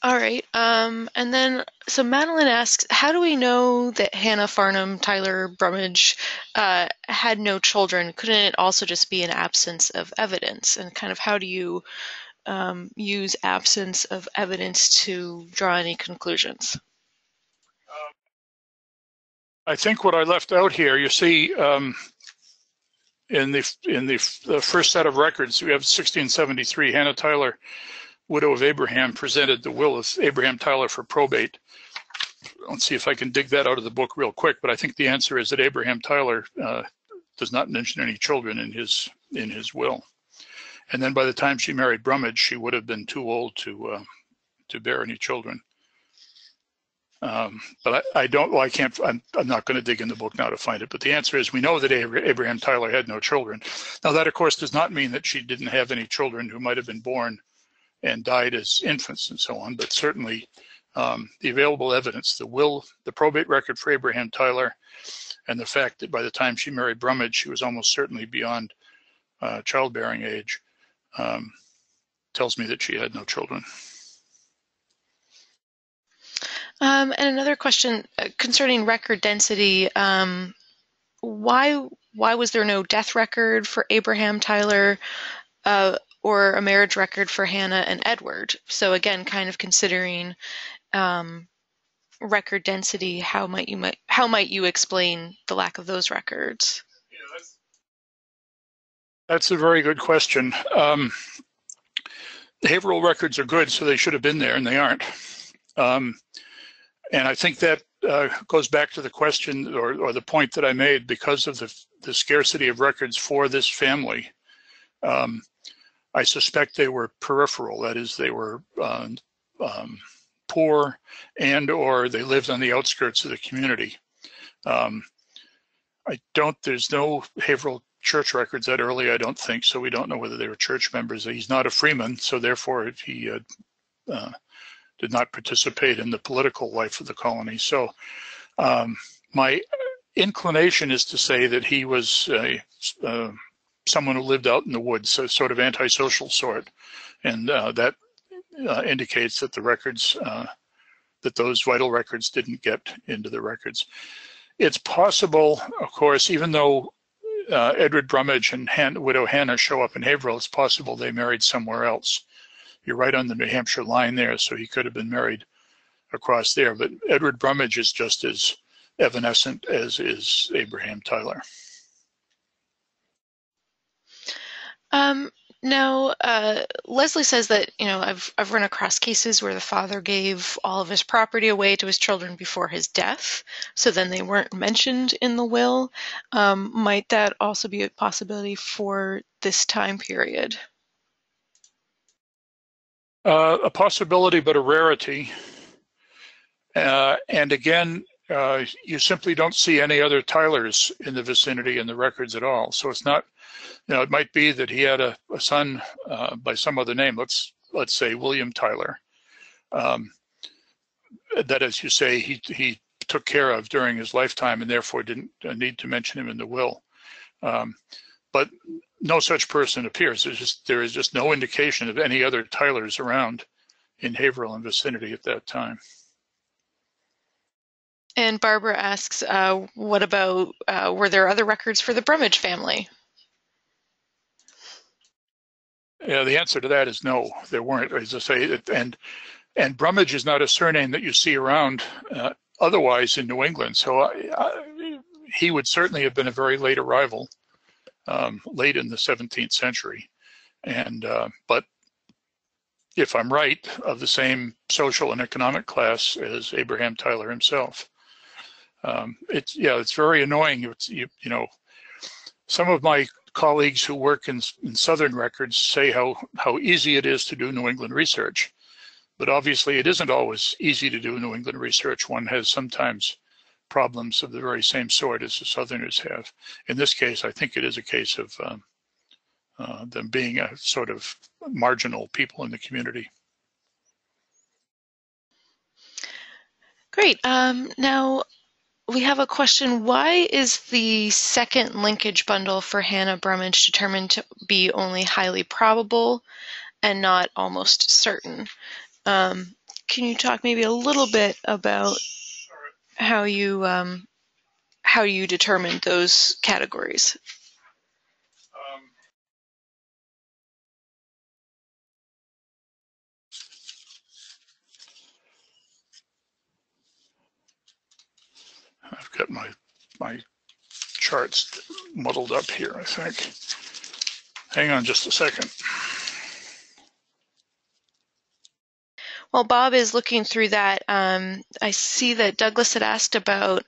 All right, and then so Madeline asks, how do we know that Hannah Farnham Tyler Brummage had no children? Couldn't it also just be an absence of evidence? And kind of how do you use absence of evidence to draw any conclusions? I think what I left out here, you see, in the first set of records, we have 1673. Hannah Tyler, widow of Abraham, presented the will of Abraham Tyler for probate. Let's see if I can dig that out of the book real quick. But I think the answer is that Abraham Tyler does not mention any children in his will. And then by the time she married Brummage, she would have been too old to bear any children. But I don't. Well, I can't. I'm not going to dig in the book now to find it. But the answer is we know that Abraham Tyler had no children. Now that, of course, does not mean that she didn't have any children who might have been born and died as infants and so on. But certainly, the available evidence, the will, the probate record for Abraham Tyler, and the fact that by the time she married Brummage, she was almost certainly beyond childbearing age, tells me that she had no children. And another question concerning record density. Why was there no death record for Abraham Tyler? or a marriage record for Hannah and Edward. So again, kind of considering record density, how might you explain the lack of those records? That's a very good question. Behavioral records are good, so they should have been there, and they aren't. And I think that goes back to the question or the point that I made. Because of the scarcity of records for this family, I suspect they were peripheral. That is, they were poor or they lived on the outskirts of the community. There's no behavioral church records that early, I don't think, so we don't know whether they were church members. He's not a freeman, so therefore he did not participate in the political life of the colony. So my inclination is to say that he was someone who lived out in the woods, a sort of antisocial sort, and that indicates that the records, that those vital records didn't get into the records. It's possible, of course, even though Edward Brummage and widow Hannah show up in Haverhill, it's possible they married somewhere else. You're right on the New Hampshire line there, so he could have been married across there. But Edward Brummage is just as evanescent as is Abraham Tyler. Now, Leslie says that, I've run across cases where the father gave all of his property away to his children before his death, so then they weren't mentioned in the will. Might that also be a possibility for this time period? A possibility, but a rarity. And again, you simply don't see any other Tylers in the vicinity in the records at all. So it's not, it might be that he had a son by some other name. Let's say William Tyler. That, as you say, he took care of during his lifetime and therefore didn't need to mention him in the will. But no such person appears. There is just no indication of any other Tylers around in Haverhill and vicinity at that time. And Barbara asks, what about, were there other records for the Brummage family? Yeah, the answer to that is no, there weren't, as I say, and Brummage is not a surname that you see around otherwise in New England. So he would certainly have been a very late arrival, late in the 17th century. And but if I'm right, of the same social and economic class as Abraham Tyler himself. It's very annoying. Some of my colleagues who work in Southern records say how easy it is to do New England research. But obviously it isn't always easy to do New England research. One has sometimes problems of the very same sort as the Southerners have. In this case, I think it is a case of them being a sort of marginal people in the community. Great. Now, we have a question. Why is the second linkage bundle for Hannah Brummage determined to be only highly probable and not almost certain? Can you talk maybe a little bit about how you determined those categories? I've got my charts muddled up here, I think. Hang on just a second. While Bob is looking through that, I see that Douglas had asked about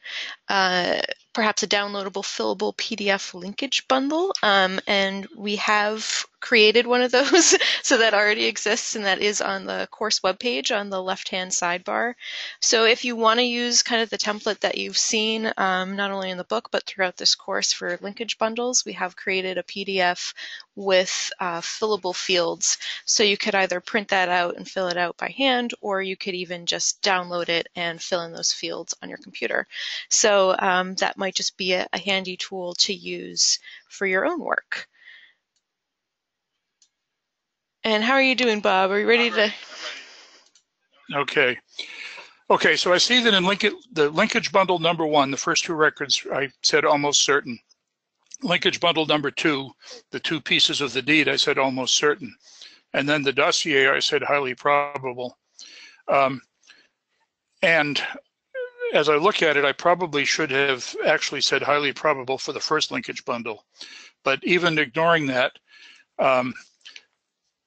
perhaps a downloadable fillable PDF linkage bundle, and we have created one of those, so that already exists, and that is on the course webpage on the left-hand sidebar. So if you want to use kind of the template that you've seen, not only in the book, but throughout this course for linkage bundles, we have created a PDF with fillable fields. So you could either print that out and fill it out by hand, or you could even just download it and fill in those fields on your computer. So that might just be a handy tool to use for your own work. And how are you doing, Bob? Are you ready to? Okay. Okay, so I see that in the linkage bundle number 1, the first 2 records, I said almost certain. linkage bundle number 2, the 2 pieces of the deed, I said almost certain. And then the dossier, I said highly probable. And as I look at it, I probably should have actually said highly probable for the first linkage bundle. But even ignoring that,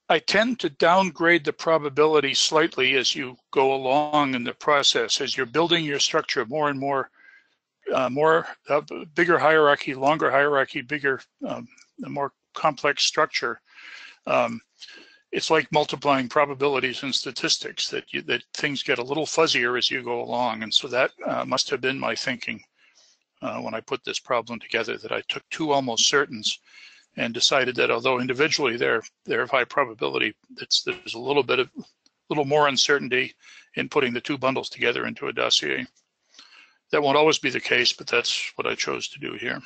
I tend to downgrade the probability slightly as you go along in the process. As you're building your structure more and more, bigger hierarchy, longer hierarchy, bigger, more complex structure. It's like multiplying probabilities and statistics, that things get a little fuzzier as you go along. And so that must have been my thinking when I put this problem together, that I took 2 almost certains and decided that although individually they're of high probability, there's a little more uncertainty in putting the 2 bundles together into a dossier. That won't always be the case, but that's what I chose to do here.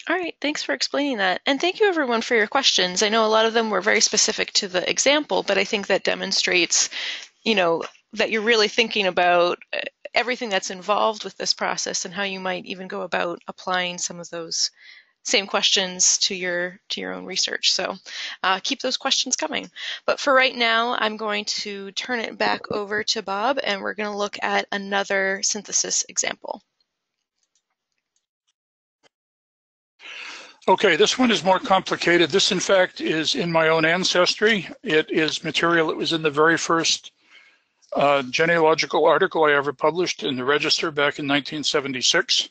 All right, thanks for explaining that. And thank you everyone for your questions. I know a lot of them were very specific to the example, but I think that demonstrates, that you're really thinking about everything that's involved with this process and how you might even go about applying some of those same questions to your own research. So keep those questions coming. But for right now, I'm going to turn it back over to Bob, and we're going to look at another synthesis example. Okay, this one is more complicated. This, in fact, is in my own ancestry. It is material that was in the very first genealogical article I ever published in the Register back in 1976.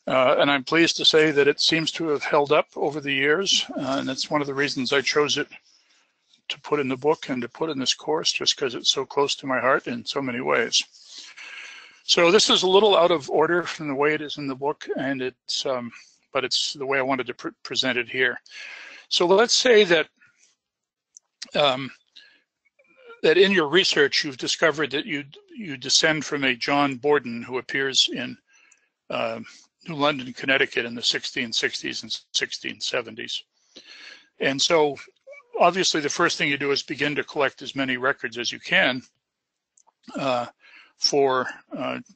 And I'm pleased to say that it seems to have held up over the years. And that's one of the reasons I chose it to put in the book and to put in this course, just because it's so close to my heart in so many ways. So this is a little out of order from the way it is in the book, and but it's the way I wanted to present it here. So let's say that that in your research you've discovered that you descend from a John Borden who appears in New London, Connecticut in the 1660s and 1670s. And so obviously the first thing you do is begin to collect as many records as you can for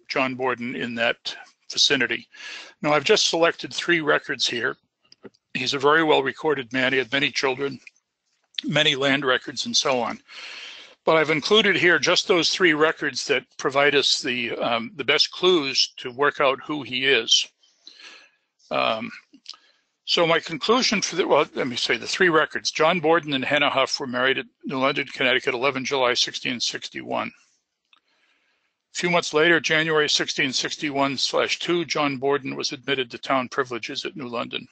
John Borden in that vicinity. Now I've just selected 3 records here. He's a very well recorded man. He had many children, many land records, and so on. But I've included here just those 3 records that provide us the best clues to work out who he is. So my conclusion for let me say the 3 records. John Borden and Hannah Huff were married at New London, Connecticut, 11 July 1661. A few months later, January 1661/2, John Borden was admitted to town privileges at New London.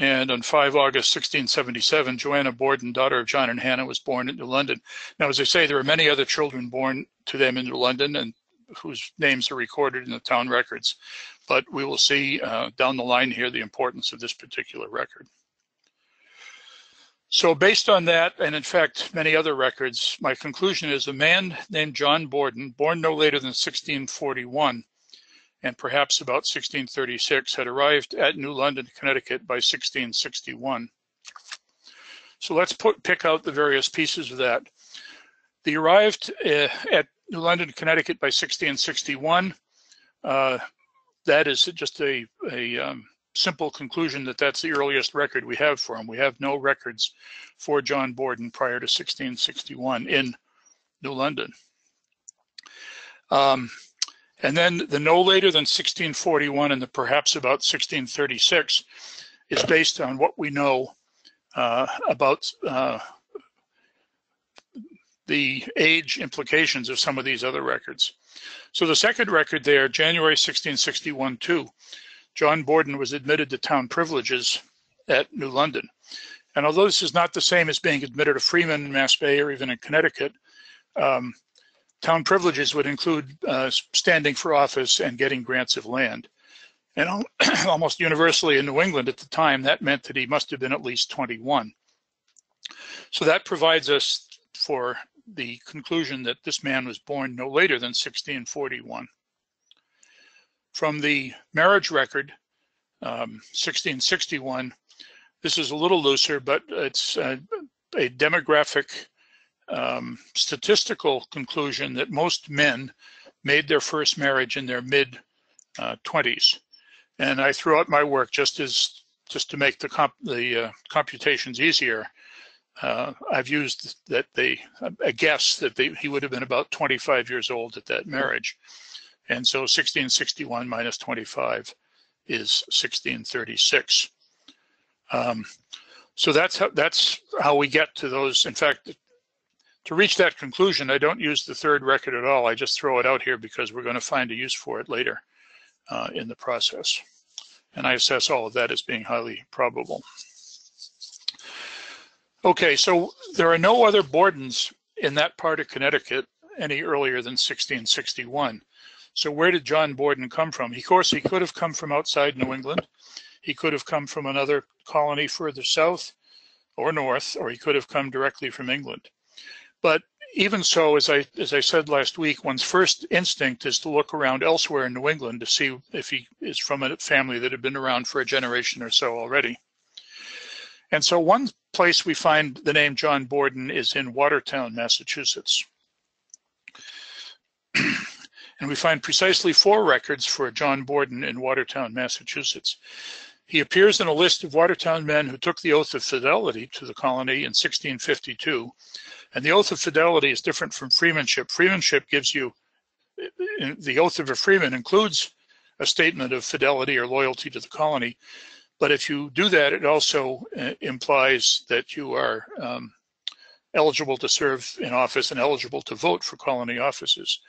And on 5 August 1677, Joanna Borden, daughter of John and Hannah, was born at New London. Now, as I say, there are many other children born to them in New London and whose names are recorded in the town records. But we will see down the line here the importance of this particular record. So based on that, and in fact, many other records, my conclusion is a man named John Borden, born no later than 1641, and perhaps about 1636, had arrived at New London, Connecticut by 1661. So let's pick out the various pieces of that. They arrived at New London, Connecticut by 1661. That is just a simple conclusion that that's the earliest record we have for him. We have no records for John Borden prior to 1661 in New London. And then the no later than 1641 and the perhaps about 1636 is based on what we know about the age implications of some of these other records. So the second record there, January 1661-2, John Borden was admitted to town privileges at New London. And although this is not the same as being admitted to Freeman in Mass Bay or even in Connecticut, town privileges would include standing for office and getting grants of land. And almost universally in New England at the time, that meant that he must have been at least 21. So that provides us for the conclusion that this man was born no later than 1641. From the marriage record, 1661, this is a little looser, but it's a demographic statistical conclusion that most men made their first marriage in their mid 20s. And I threw out my work just to make the computations easier. I've used that a guess that he would have been about 25 years old at that marriage. And so 1661 minus 25 is 1636. So that's how we get to those. In fact, to reach that conclusion, I don't use the third record at all. I just throw it out here because we're going to find a use for it later in the process. And I assess all of that as being highly probable. Okay, so there are no other Bordens in that part of Connecticut any earlier than 1661. So where did John Borden come from? Of course, he could have come from outside New England. He could have come from another colony further south or north, or he could have come directly from England. But even so, as I said last week, one's first instinct is to look around elsewhere in New England to see if he is from a family that had been around for a generation or so already. And so one place we find the name John Borden is in Watertown, Massachusetts. And we find precisely 4 records for John Borden in Watertown, Massachusetts. He appears in a list of Watertown men who took the oath of fidelity to the colony in 1652. And the oath of fidelity is different from freemanship. Freemanship gives you, the oath of a freeman includes a statement of fidelity or loyalty to the colony. But if you do that, it also implies that you are eligible to serve in office and eligible to vote for colony offices.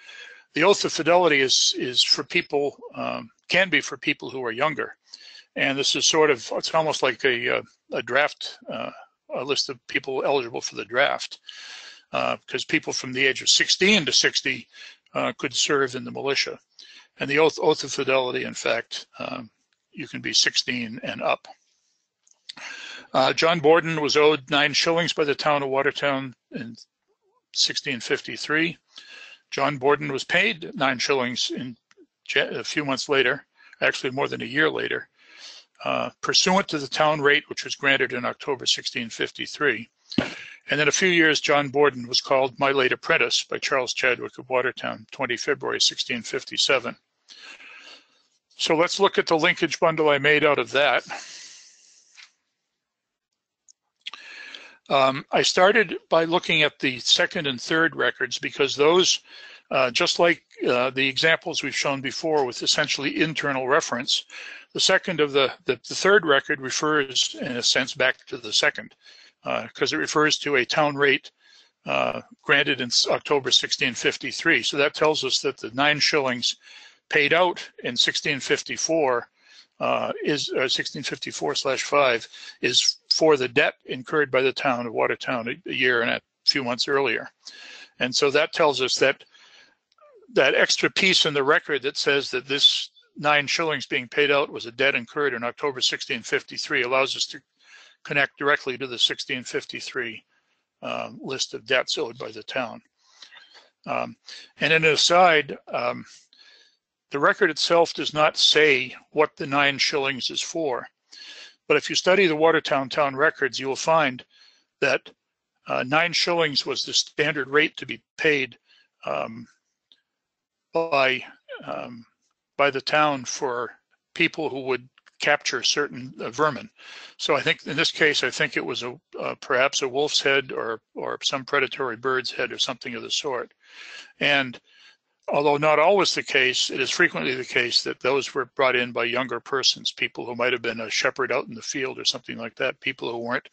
The oath of fidelity is for people, can be for people who are younger. And this is sort of, it's almost like a draft, a list of people eligible for the draft, because people from the age of 16 to 60 could serve in the militia. And the oath of fidelity, in fact, you can be 16 and up. John Borden was owed 9 shillings by the town of Watertown in 1653. John Borden was paid 9 shillings a few months later, actually more than a year later, pursuant to the town rate, which was granted in October 1653. And in a few years, John Borden was called my late apprentice by Charles Chadwick of Watertown, 20 February 1657. So let's look at the linkage bundle I made out of that. I started by looking at the second and third records because those, just like the examples we've shown before with essentially internal reference, the second of the third record refers in a sense back to the second because it refers to a town rate granted in October 1653. So that tells us that the 9 shillings paid out in 1654 is 1654/5 is for the debt incurred by the town of Watertown a year and a few months earlier. And so that tells us that that extra piece in the record that says that this 9 shillings being paid out was a debt incurred in October 1653 allows us to connect directly to the 1653 list of debts owed by the town. And in an aside, the record itself does not say what the 9 shillings is for. But if you study the Watertown town records, you will find that 9 shillings was the standard rate to be paid by the town for people who would capture certain vermin. So I think in this case, I think it was perhaps a wolf's head or some predatory bird's head or something of the sort. And although not always the case, it is frequently the case that those were brought in by younger persons, people who might have been a shepherd out in the field or something like that, people who weren't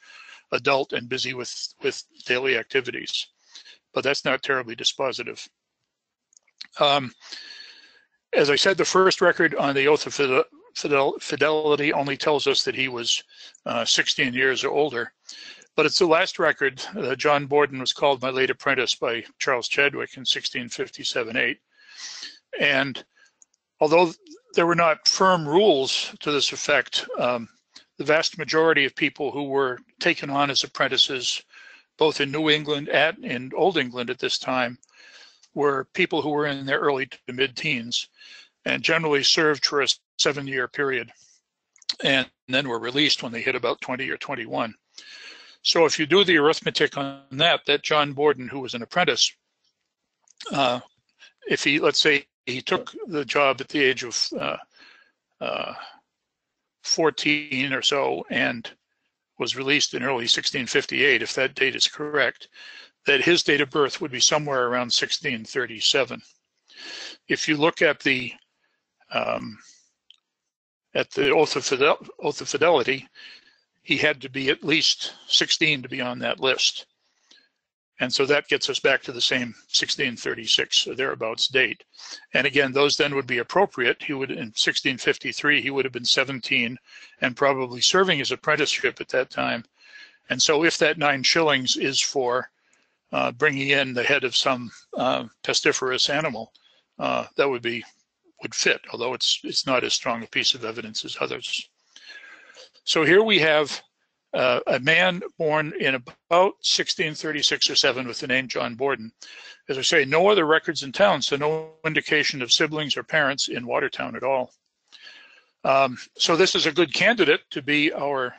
adult and busy with daily activities. But that's not terribly dispositive. As I said, the first record on the oath of fidelity only tells us that he was 16 years or older. But it's the last record. John Borden was called my late apprentice by Charles Chadwick in 1657-8. And although there were not firm rules to this effect, the vast majority of people who were taken on as apprentices, both in New England and in Old England at this time, were people who were in their early to mid-teens and generally served for a 7-year period and then were released when they hit about 20 or 21. So if you do the arithmetic on that John Borden, who was an apprentice, if he, let's say he took the job at the age of 14 or so and was released in early 1658, if that date is correct, that his date of birth would be somewhere around 1637. If you look at the oath of fidelity, he had to be at least 16 to be on that list. And so that gets us back to the same 1636 or thereabouts date. And again, those then would be appropriate. He would, in 1653, he would have been 17 and probably serving his apprenticeship at that time. And so if that 9 shillings is for bringing in the head of some pestiferous animal, that would fit, although it's not as strong a piece of evidence as others. So here we have a man born in about 1636 or 7 with the name John Borden. As I say, no other records in town, so no indication of siblings or parents in Watertown at all. So this is a good candidate to be our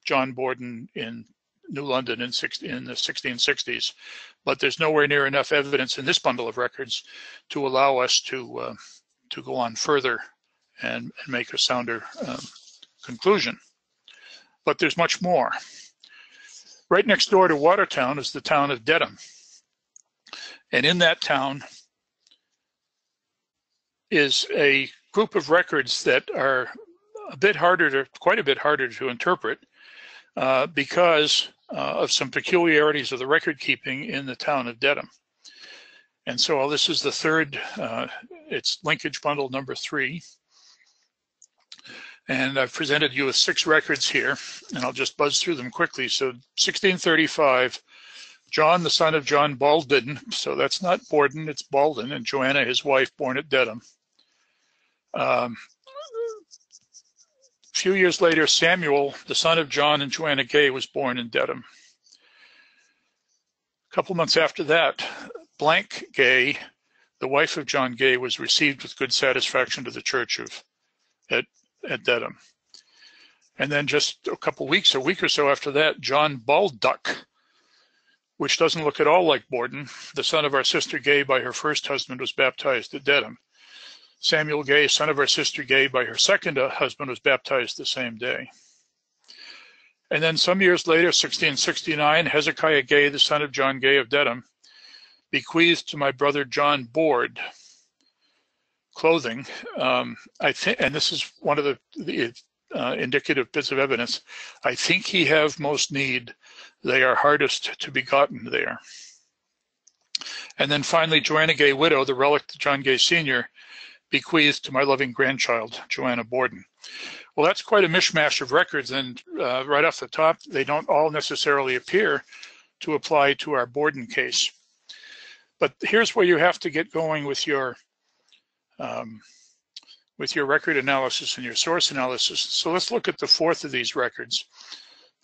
John Borden in New London in the 1660s, but there's nowhere near enough evidence in this bundle of records to allow us to go on further and make a sounder conclusion. But there's much more. Right next door to Watertown is the town of Dedham. And in that town is a group of records that are quite a bit harder to interpret because of some peculiarities of the record keeping in the town of Dedham. And so this is the third, it's linkage bundle number 3. And I've presented you with 6 records here, and I'll just buzz through them quickly. So 1635, John, the son of John Baldin, so that's not Borden, it's Baldin, and Joanna, his wife, born at Dedham. A few years later, Samuel, the son of John and Joanna Gay, was born in Dedham. A couple months after that, Blank Gay, the wife of John Gay, was received with good satisfaction to the church at Dedham. And then just a week or so after that, John Balduck, which doesn't look at all like Borden, the son of our sister Gay by her first husband, was baptized at Dedham. Samuel Gay, son of our sister Gay by her second husband, was baptized the same day. And then some years later, 1669, Hezekiah Gay, the son of John Gay of Dedham, bequeathed to my brother John Board clothing. I think, and this is one of the indicative bits of evidence, I think he have most need. They are hardest to be gotten there. And then finally, Joanna Gay, widow, the relict of John Gay Sr., bequeathed to my loving grandchild, Joanna Borden. Well, that's quite a mishmash of records, and right off the top, they don't all necessarily appear to apply to our Borden case. But here's where you have to get going with your record analysis and your source analysis. So let's look at the fourth of these records,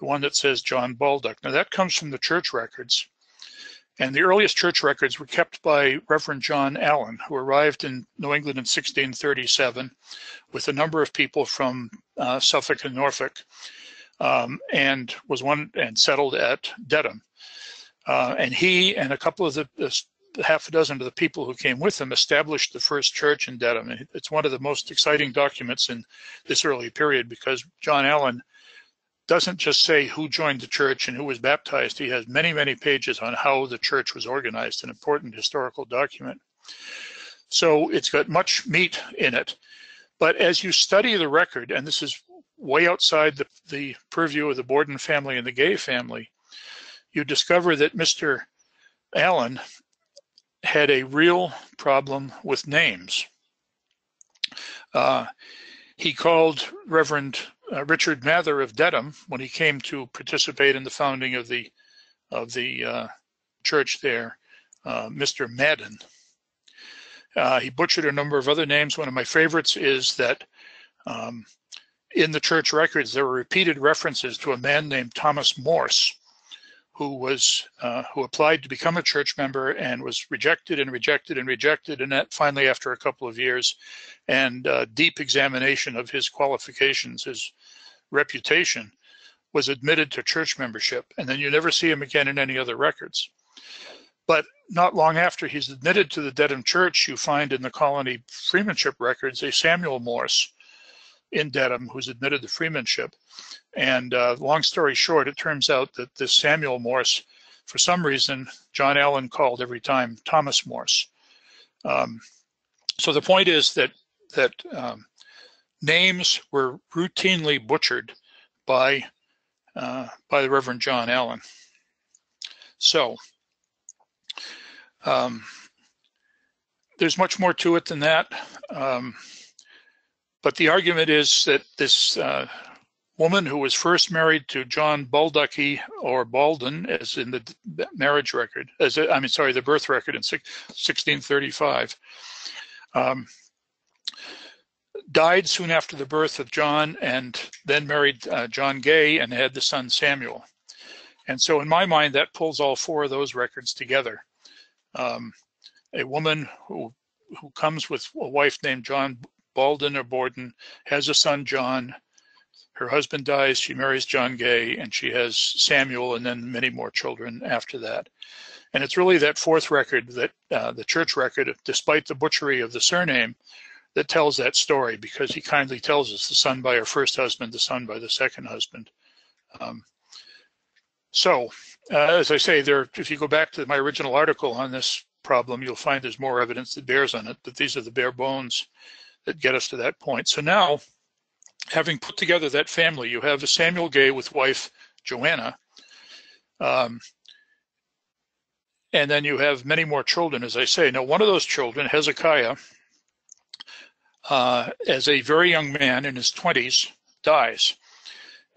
the one that says John Balduck. Now that comes from the church records. And the earliest church records were kept by Reverend John Allen, who arrived in New England in 1637 with a number of people from Suffolk and Norfolk, and settled at Dedham. And he and a couple of the half a dozen of the people who came with him established the first church in Dedham. And it's one of the most exciting documents in this early period because John Allen doesn't just say who joined the church and who was baptized. He has many, many pages on how the church was organized, an important historical document. So it's got much meat in it. But as you study the record, and this is way outside the purview of the Borden family and the Gay family, you discover that Mr. Allen had a real problem with names. He called Reverend Richard Mather of Dedham, when he came to participate in the founding of the church there, Mr. Madden. He butchered a number of other names. One of my favorites is that in the church records there were repeated references to a man named Thomas Morse, who applied to become a church member and was rejected and rejected and rejected, and that finally, after a couple of years and deep examination of his qualifications, his reputation, was admitted to church membership, and then you never see him again in any other records. But not long after he's admitted to the Dedham Church, you find in the colony freemanship records a Samuel Morse in Dedham who's admitted to freemanship. And long story short, it turns out that this Samuel Morse, for some reason, John Allen called every time Thomas Morse. So the point is that names were routinely butchered by the Reverend John Allen. So there's much more to it than that. But the argument is that this woman who was first married to John Balduckie, or Baldwin, as in the marriage record, the birth record in 1635, died soon after the birth of John, and then married John Gay and had the son Samuel. And so in my mind, that pulls all four of those records together. A woman who comes with a wife named John Baldwin or Borden, has a son John, her husband dies, she marries John Gay, and she has Samuel and then many more children after that. And it's really that fourth record, that the church record, despite the butchery of the surname, that tells that story, because he kindly tells us the son by her first husband, the son by the second husband. As I say, if you go back to my original article on this problem, you'll find there's more evidence that bears on it, but these are the bare bones that get us to that point. So now, having put together that family, you have a Samuel Gay with wife Joanna, and then you have many more children, as I say. Now, one of those children, Hezekiah, as a very young man in his 20s, dies.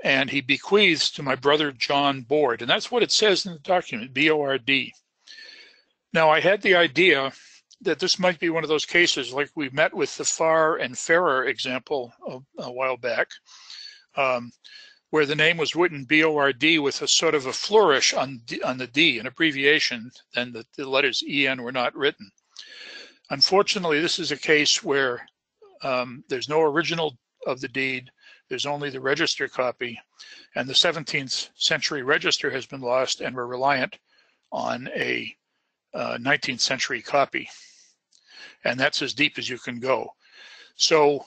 And he bequeaths to my brother John Board. And that's what it says in the document, B-O-R-D. Now, I had the idea that this might be one of those cases like we met with the Farr and Ferrer example a while back, where the name was written B-O-R-D with a sort of a flourish on the D, an abbreviation, and the letters E-N were not written. Unfortunately, this is a case where there's no original of the deed. There's only the register copy, and the 17th century register has been lost, and we're reliant on a 19th century copy. And that's as deep as you can go. So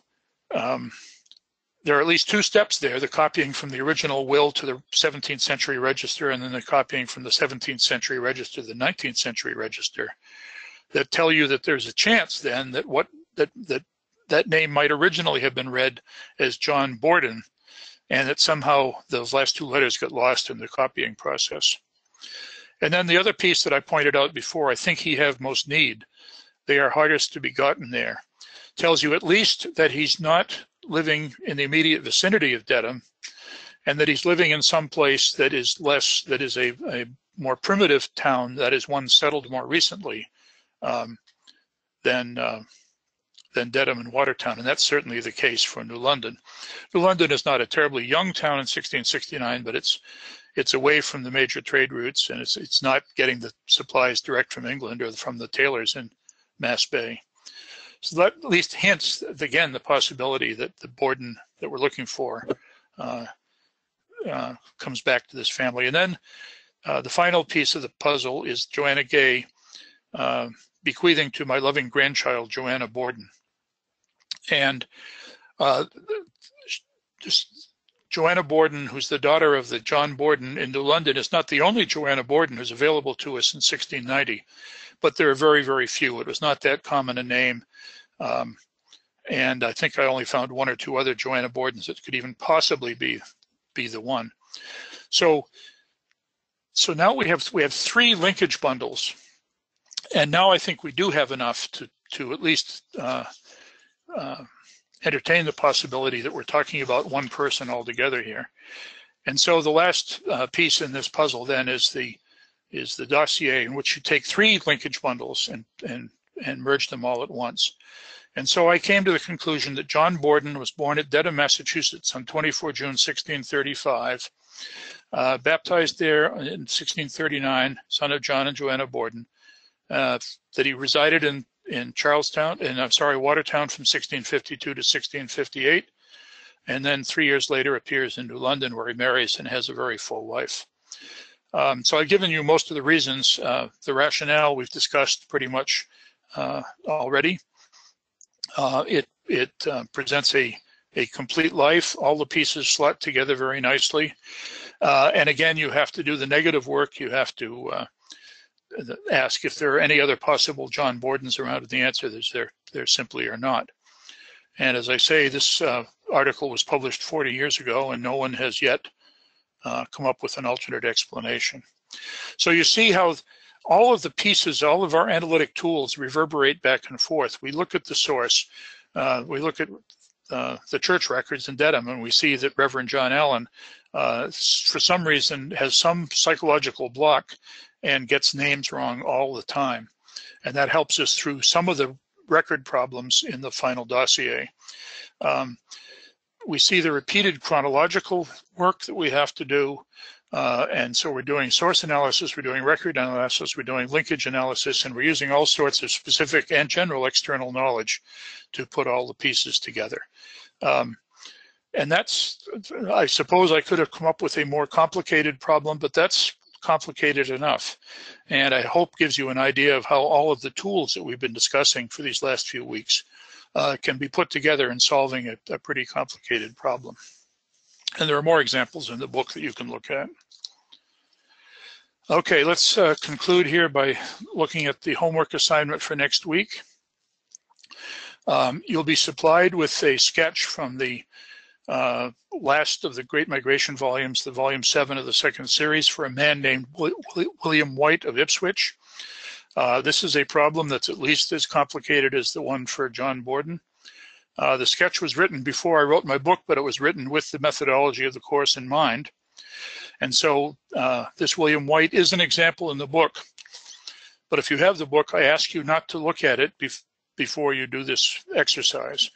there are at least two steps there, the copying from the original will to the 17th century register, and then the copying from the 17th century register to the 19th century register, that tell you that there's a chance then that name might originally have been read as John Borden, and that somehow those last two letters got lost in the copying process. And then the other piece that I pointed out before, I think he have most need. They are hardest to be gotten there. Tells you at least that he's not living in the immediate vicinity of Dedham, and that he's living in some place that is a more primitive town, that is one settled more recently than Dedham and Watertown, and that's certainly the case for New London. New London is not a terribly young town in 1669, but it's away from the major trade routes, and it's not getting the supplies direct from England or from the tailors in Mass Bay. So that at least hints, again, the possibility that the Borden that we're looking for comes back to this family. And then the final piece of the puzzle is Joanna Gay bequeathing to my loving grandchild, Joanna Borden. And Joanna Borden, who's the daughter of the John Borden in New London, is not the only Joanna Borden who's available to us in 1690, but there are very, very few. It was not that common a name. And I think I only found one or two other Joanna Bordens that could even possibly be the one. So now we have three linkage bundles, and now I think we do have enough to at least entertain the possibility that we're talking about one person altogether here. And so the last piece in this puzzle then is the dossier, in which you take three linkage bundles and merge them all at once. And so I came to the conclusion that John Borden was born at Dedham, Massachusetts on 24 June 1635, baptized there in 1639, son of John and Joanna Borden, that he resided in Watertown from 1652 to 1658, and then 3 years later appears in New London, where he marries and has a very full life. So I've given you most of the reasons. The rationale we've discussed pretty much already. It presents a complete life. All the pieces slot together very nicely. And again, you have to do the negative work. You have to ask if there are any other possible John Bordens around, and the answer is there simply are not. And as I say, this article was published 40 years ago, and no one has yet come up with an alternate explanation. So you see how all of the pieces, all of our analytic tools reverberate back and forth. We look at the source, we look at the church records in Dedham, and we see that Reverend John Allen, for some reason, has some psychological block and gets names wrong all the time. And that helps us through some of the record problems in the final dossier. We see the repeated chronological work that we have to do. And so we're doing source analysis, we're doing record analysis, we're doing linkage analysis, and we're using all sorts of specific and general external knowledge to put all the pieces together. And that's, I suppose I could have come up with a more complicated problem, but that's complicated enough. And I hope gives you an idea of how all of the tools that we've been discussing for these last few weeks can be put together in solving a pretty complicated problem. And there are more examples in the book that you can look at. Okay, let's conclude here by looking at the homework assignment for next week. You'll be supplied with a sketch from the last of the Great Migration volumes, the volume 7 of the second series, for a man named William White of Ipswich. This is a problem that's at least as complicated as the one for John Borden. The sketch was written before I wrote my book, but it was written with the methodology of the course in mind. And so this William White is an example in the book. But if you have the book, I ask you not to look at it before you do this exercise.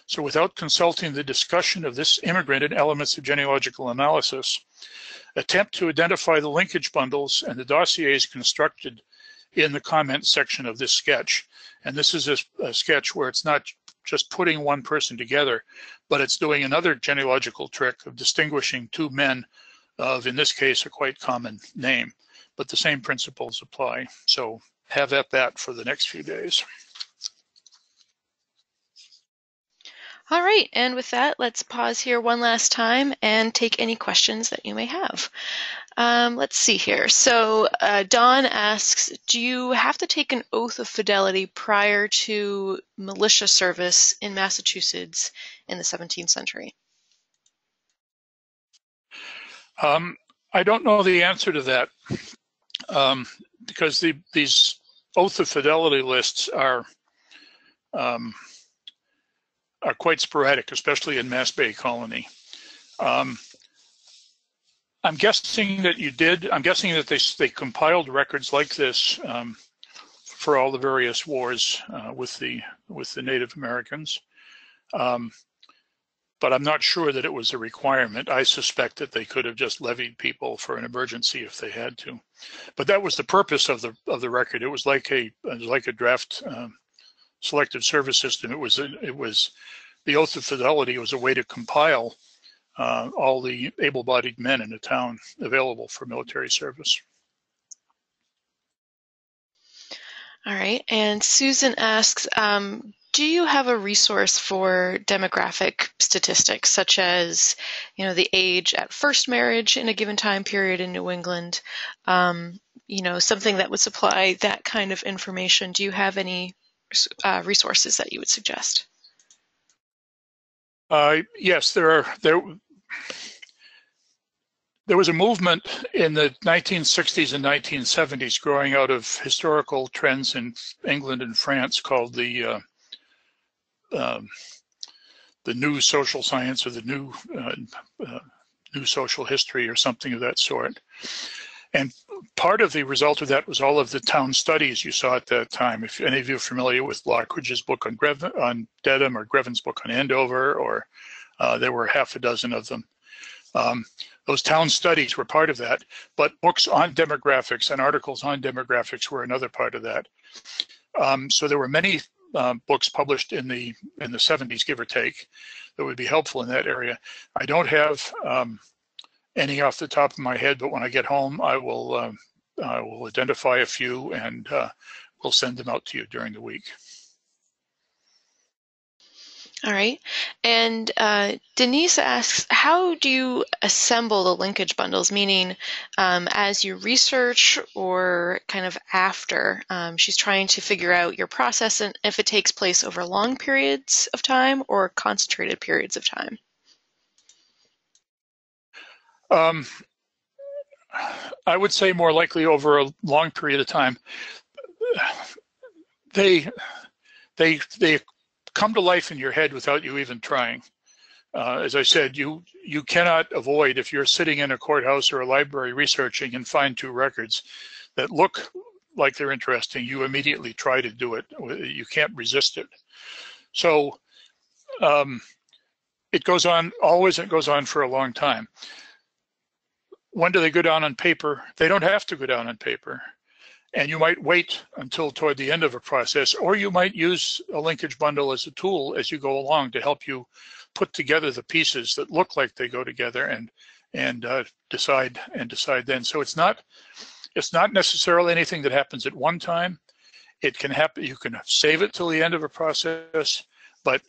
So without consulting the discussion of this immigrant in Elements of Genealogical Analysis, attempt to identify the linkage bundles and the dossiers constructed in the comment section of this sketch. And this is a sketch where it's not just putting one person together, but it's doing another genealogical trick of distinguishing two men of, in this case, a quite common name. But the same principles apply. So have at that for the next few days. All right, and with that, let's pause here one last time and take any questions that you may have. Let's see here. So Don asks, do you have to take an oath of fidelity prior to militia service in Massachusetts in the 17th century? I don't know the answer to that because these oath of fidelity lists are quite sporadic, especially in Mass Bay Colony. I'm guessing that you did. I'm guessing that they compiled records like this for all the various wars with the Native Americans. But I'm not sure that it was a requirement. I suspect that they could have just levied people for an emergency if they had to. But that was the purpose of the record. It was like a draft selective service system. It was the oath of fidelity was a way to compile all the able-bodied men in a town available for military service. All right, and Susan asks, do you have a resource for demographic statistics, such as, the age at first marriage in a given time period in New England, something that would supply that kind of information? Do you have any resources that you would suggest? Yes, there was a movement in the 1960s and 1970s growing out of historical trends in England and France called the new social science, or the new social history, or something of that sort. And part of the result of that was all of the town studies you saw at that time. If any of you are familiar with Lockridge's book on Dedham, or Greven's book on Andover, or there were half a dozen of them. Those town studies were part of that, but books on demographics and articles on demographics were another part of that. So there were many books published in the 70s, give or take, that would be helpful in that area. I don't have any off the top of my head, but when I get home, I will identify a few and we'll send them out to you during the week. All right. And Denise asks, how do you assemble the linkage bundles, meaning as you research or kind of after? She's trying to figure out your process and if it takes place over long periods of time or concentrated periods of time. I would say more likely over a long period of time. They come to life in your head without you even trying. As I said, you cannot avoid, if you're sitting in a courthouse or a library researching and find two records that look like they're interesting, you immediately try to do it. You can't resist it. So it goes on always, it goes on for a long time. When do they go down on paper? They don't have to go down on paper. And you might wait until toward the end of a process, or you might use a linkage bundle as a tool as you go along to help you put together the pieces that look like they go together and decide then. So it's not necessarily anything that happens at one time. It can happen. You can save it till the end of a process, but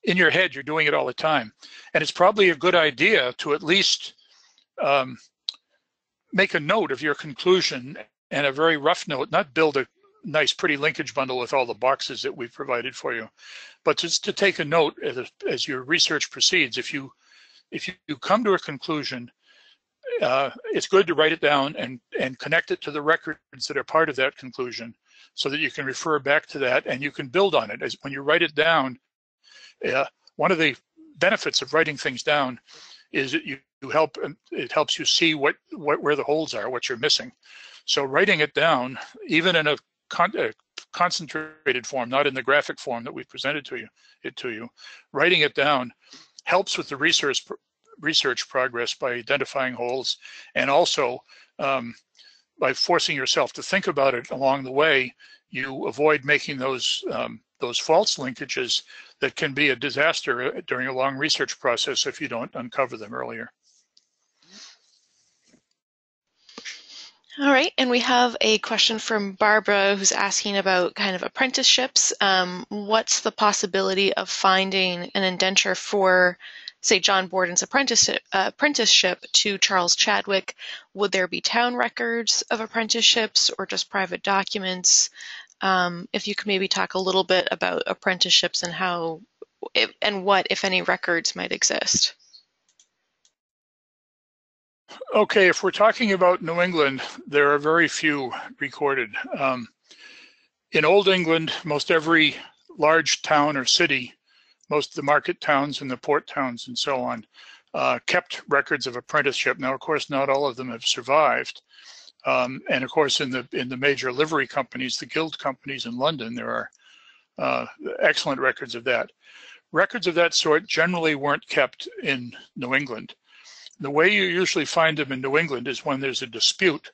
in your head you're doing it all the time. And it's probably a good idea to at least make a note of your conclusion and a very rough note, not build a nice pretty linkage bundle with all the boxes that we've provided for you, but just to take a note as your research proceeds. If you come to a conclusion, it's good to write it down and connect it to the records that are part of that conclusion so that you can refer back to that and you can build on it. As when you write it down, one of the benefits of writing things down is that it helps you see where the holes are, what you're missing. So writing it down, even in a concentrated form, not in the graphic form that we presented to you, writing it down helps with the research progress by identifying holes, and also by forcing yourself to think about it along the way. You avoid making those false linkages that can be a disaster during a long research process if you don't uncover them earlier. All right, and we have a question from Barbara who's asking about kind of apprenticeships. What's the possibility of finding an indenture for, say, John Borden's apprenticeship to Charles Chadwick? Would there be town records of apprenticeships or just private documents? If you could maybe talk a little bit about apprenticeships and how and what, if any, records might exist. Okay, if we're talking about New England, there are very few recorded. In Old England, most every large town or city, most of the market towns and the port towns and so on, kept records of apprenticeship. Now, of course, not all of them have survived. And of course, in the major livery companies, the guild companies in London, there are excellent records of that. Records of that sort generally weren't kept in New England. The way you usually find them in New England is when there's a dispute.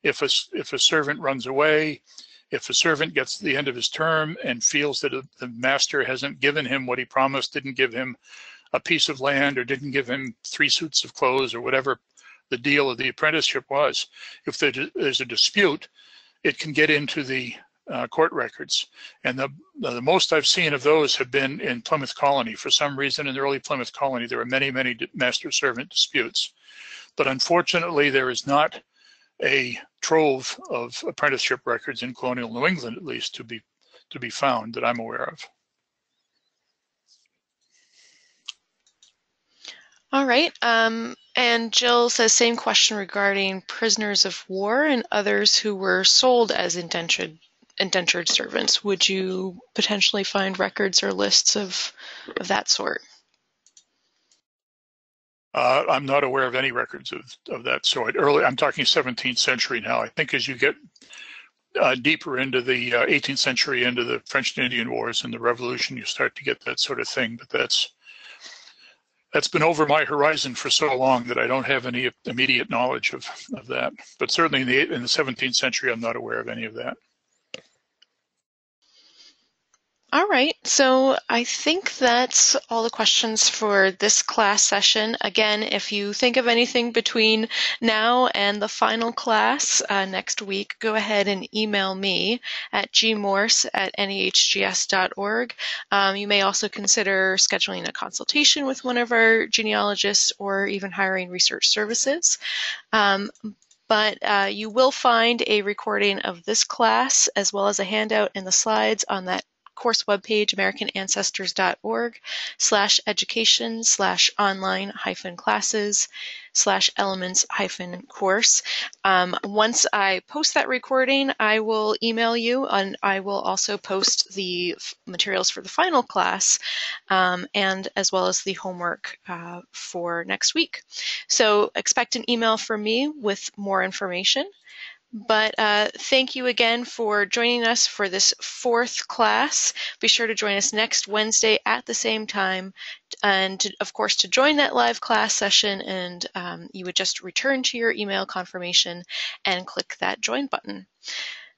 If a servant runs away, if a servant gets to the end of his term and feels that the master hasn't given him what he promised, didn't give him a piece of land or didn't give him 3 suits of clothes or whatever the deal of the apprenticeship was, if there's a dispute, it can get into the court records. And the most I've seen of those have been in Plymouth Colony. For some reason in the early Plymouth Colony, there were many, many master-servant disputes. But unfortunately, there is not a trove of apprenticeship records in colonial New England, at least, to be found that I'm aware of. All right. And Jill says, same question regarding prisoners of war and others who were sold as indentured servants. Would you potentially find records or lists of that sort? I'm not aware of any records of that sort. Early, I'm talking 17th century now. I think as you get deeper into the 18th century, into the French and Indian Wars and the Revolution, you start to get that sort of thing. But that's been over my horizon for so long that I don't have any immediate knowledge of that. But certainly in the 17th century, I'm not aware of any of that. All right, so I think that's all the questions for this class session. Again, if you think of anything between now and the final class next week, go ahead and email me at gmorse@nehgs.org. You may also consider scheduling a consultation with one of our genealogists or even hiring research services. But you will find a recording of this class as well as a handout in the slides on that course webpage, americanancestors.org/education/online-classes/elements-course. Once I post that recording, I will email you, and I will also post the materials for the final class and as well as the homework for next week. So expect an email from me with more information. But thank you again for joining us for this fourth class. Be sure to join us next Wednesday at the same time. And of course, to join that live class session, and you would just return to your email confirmation and click that join button.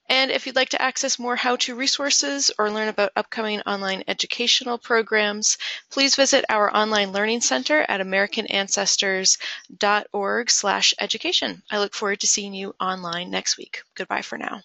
And if you'd like to access more how-to resources or learn about upcoming online educational programs, please visit our online learning center at americanancestors.org/education. I look forward to seeing you online next week. Goodbye for now.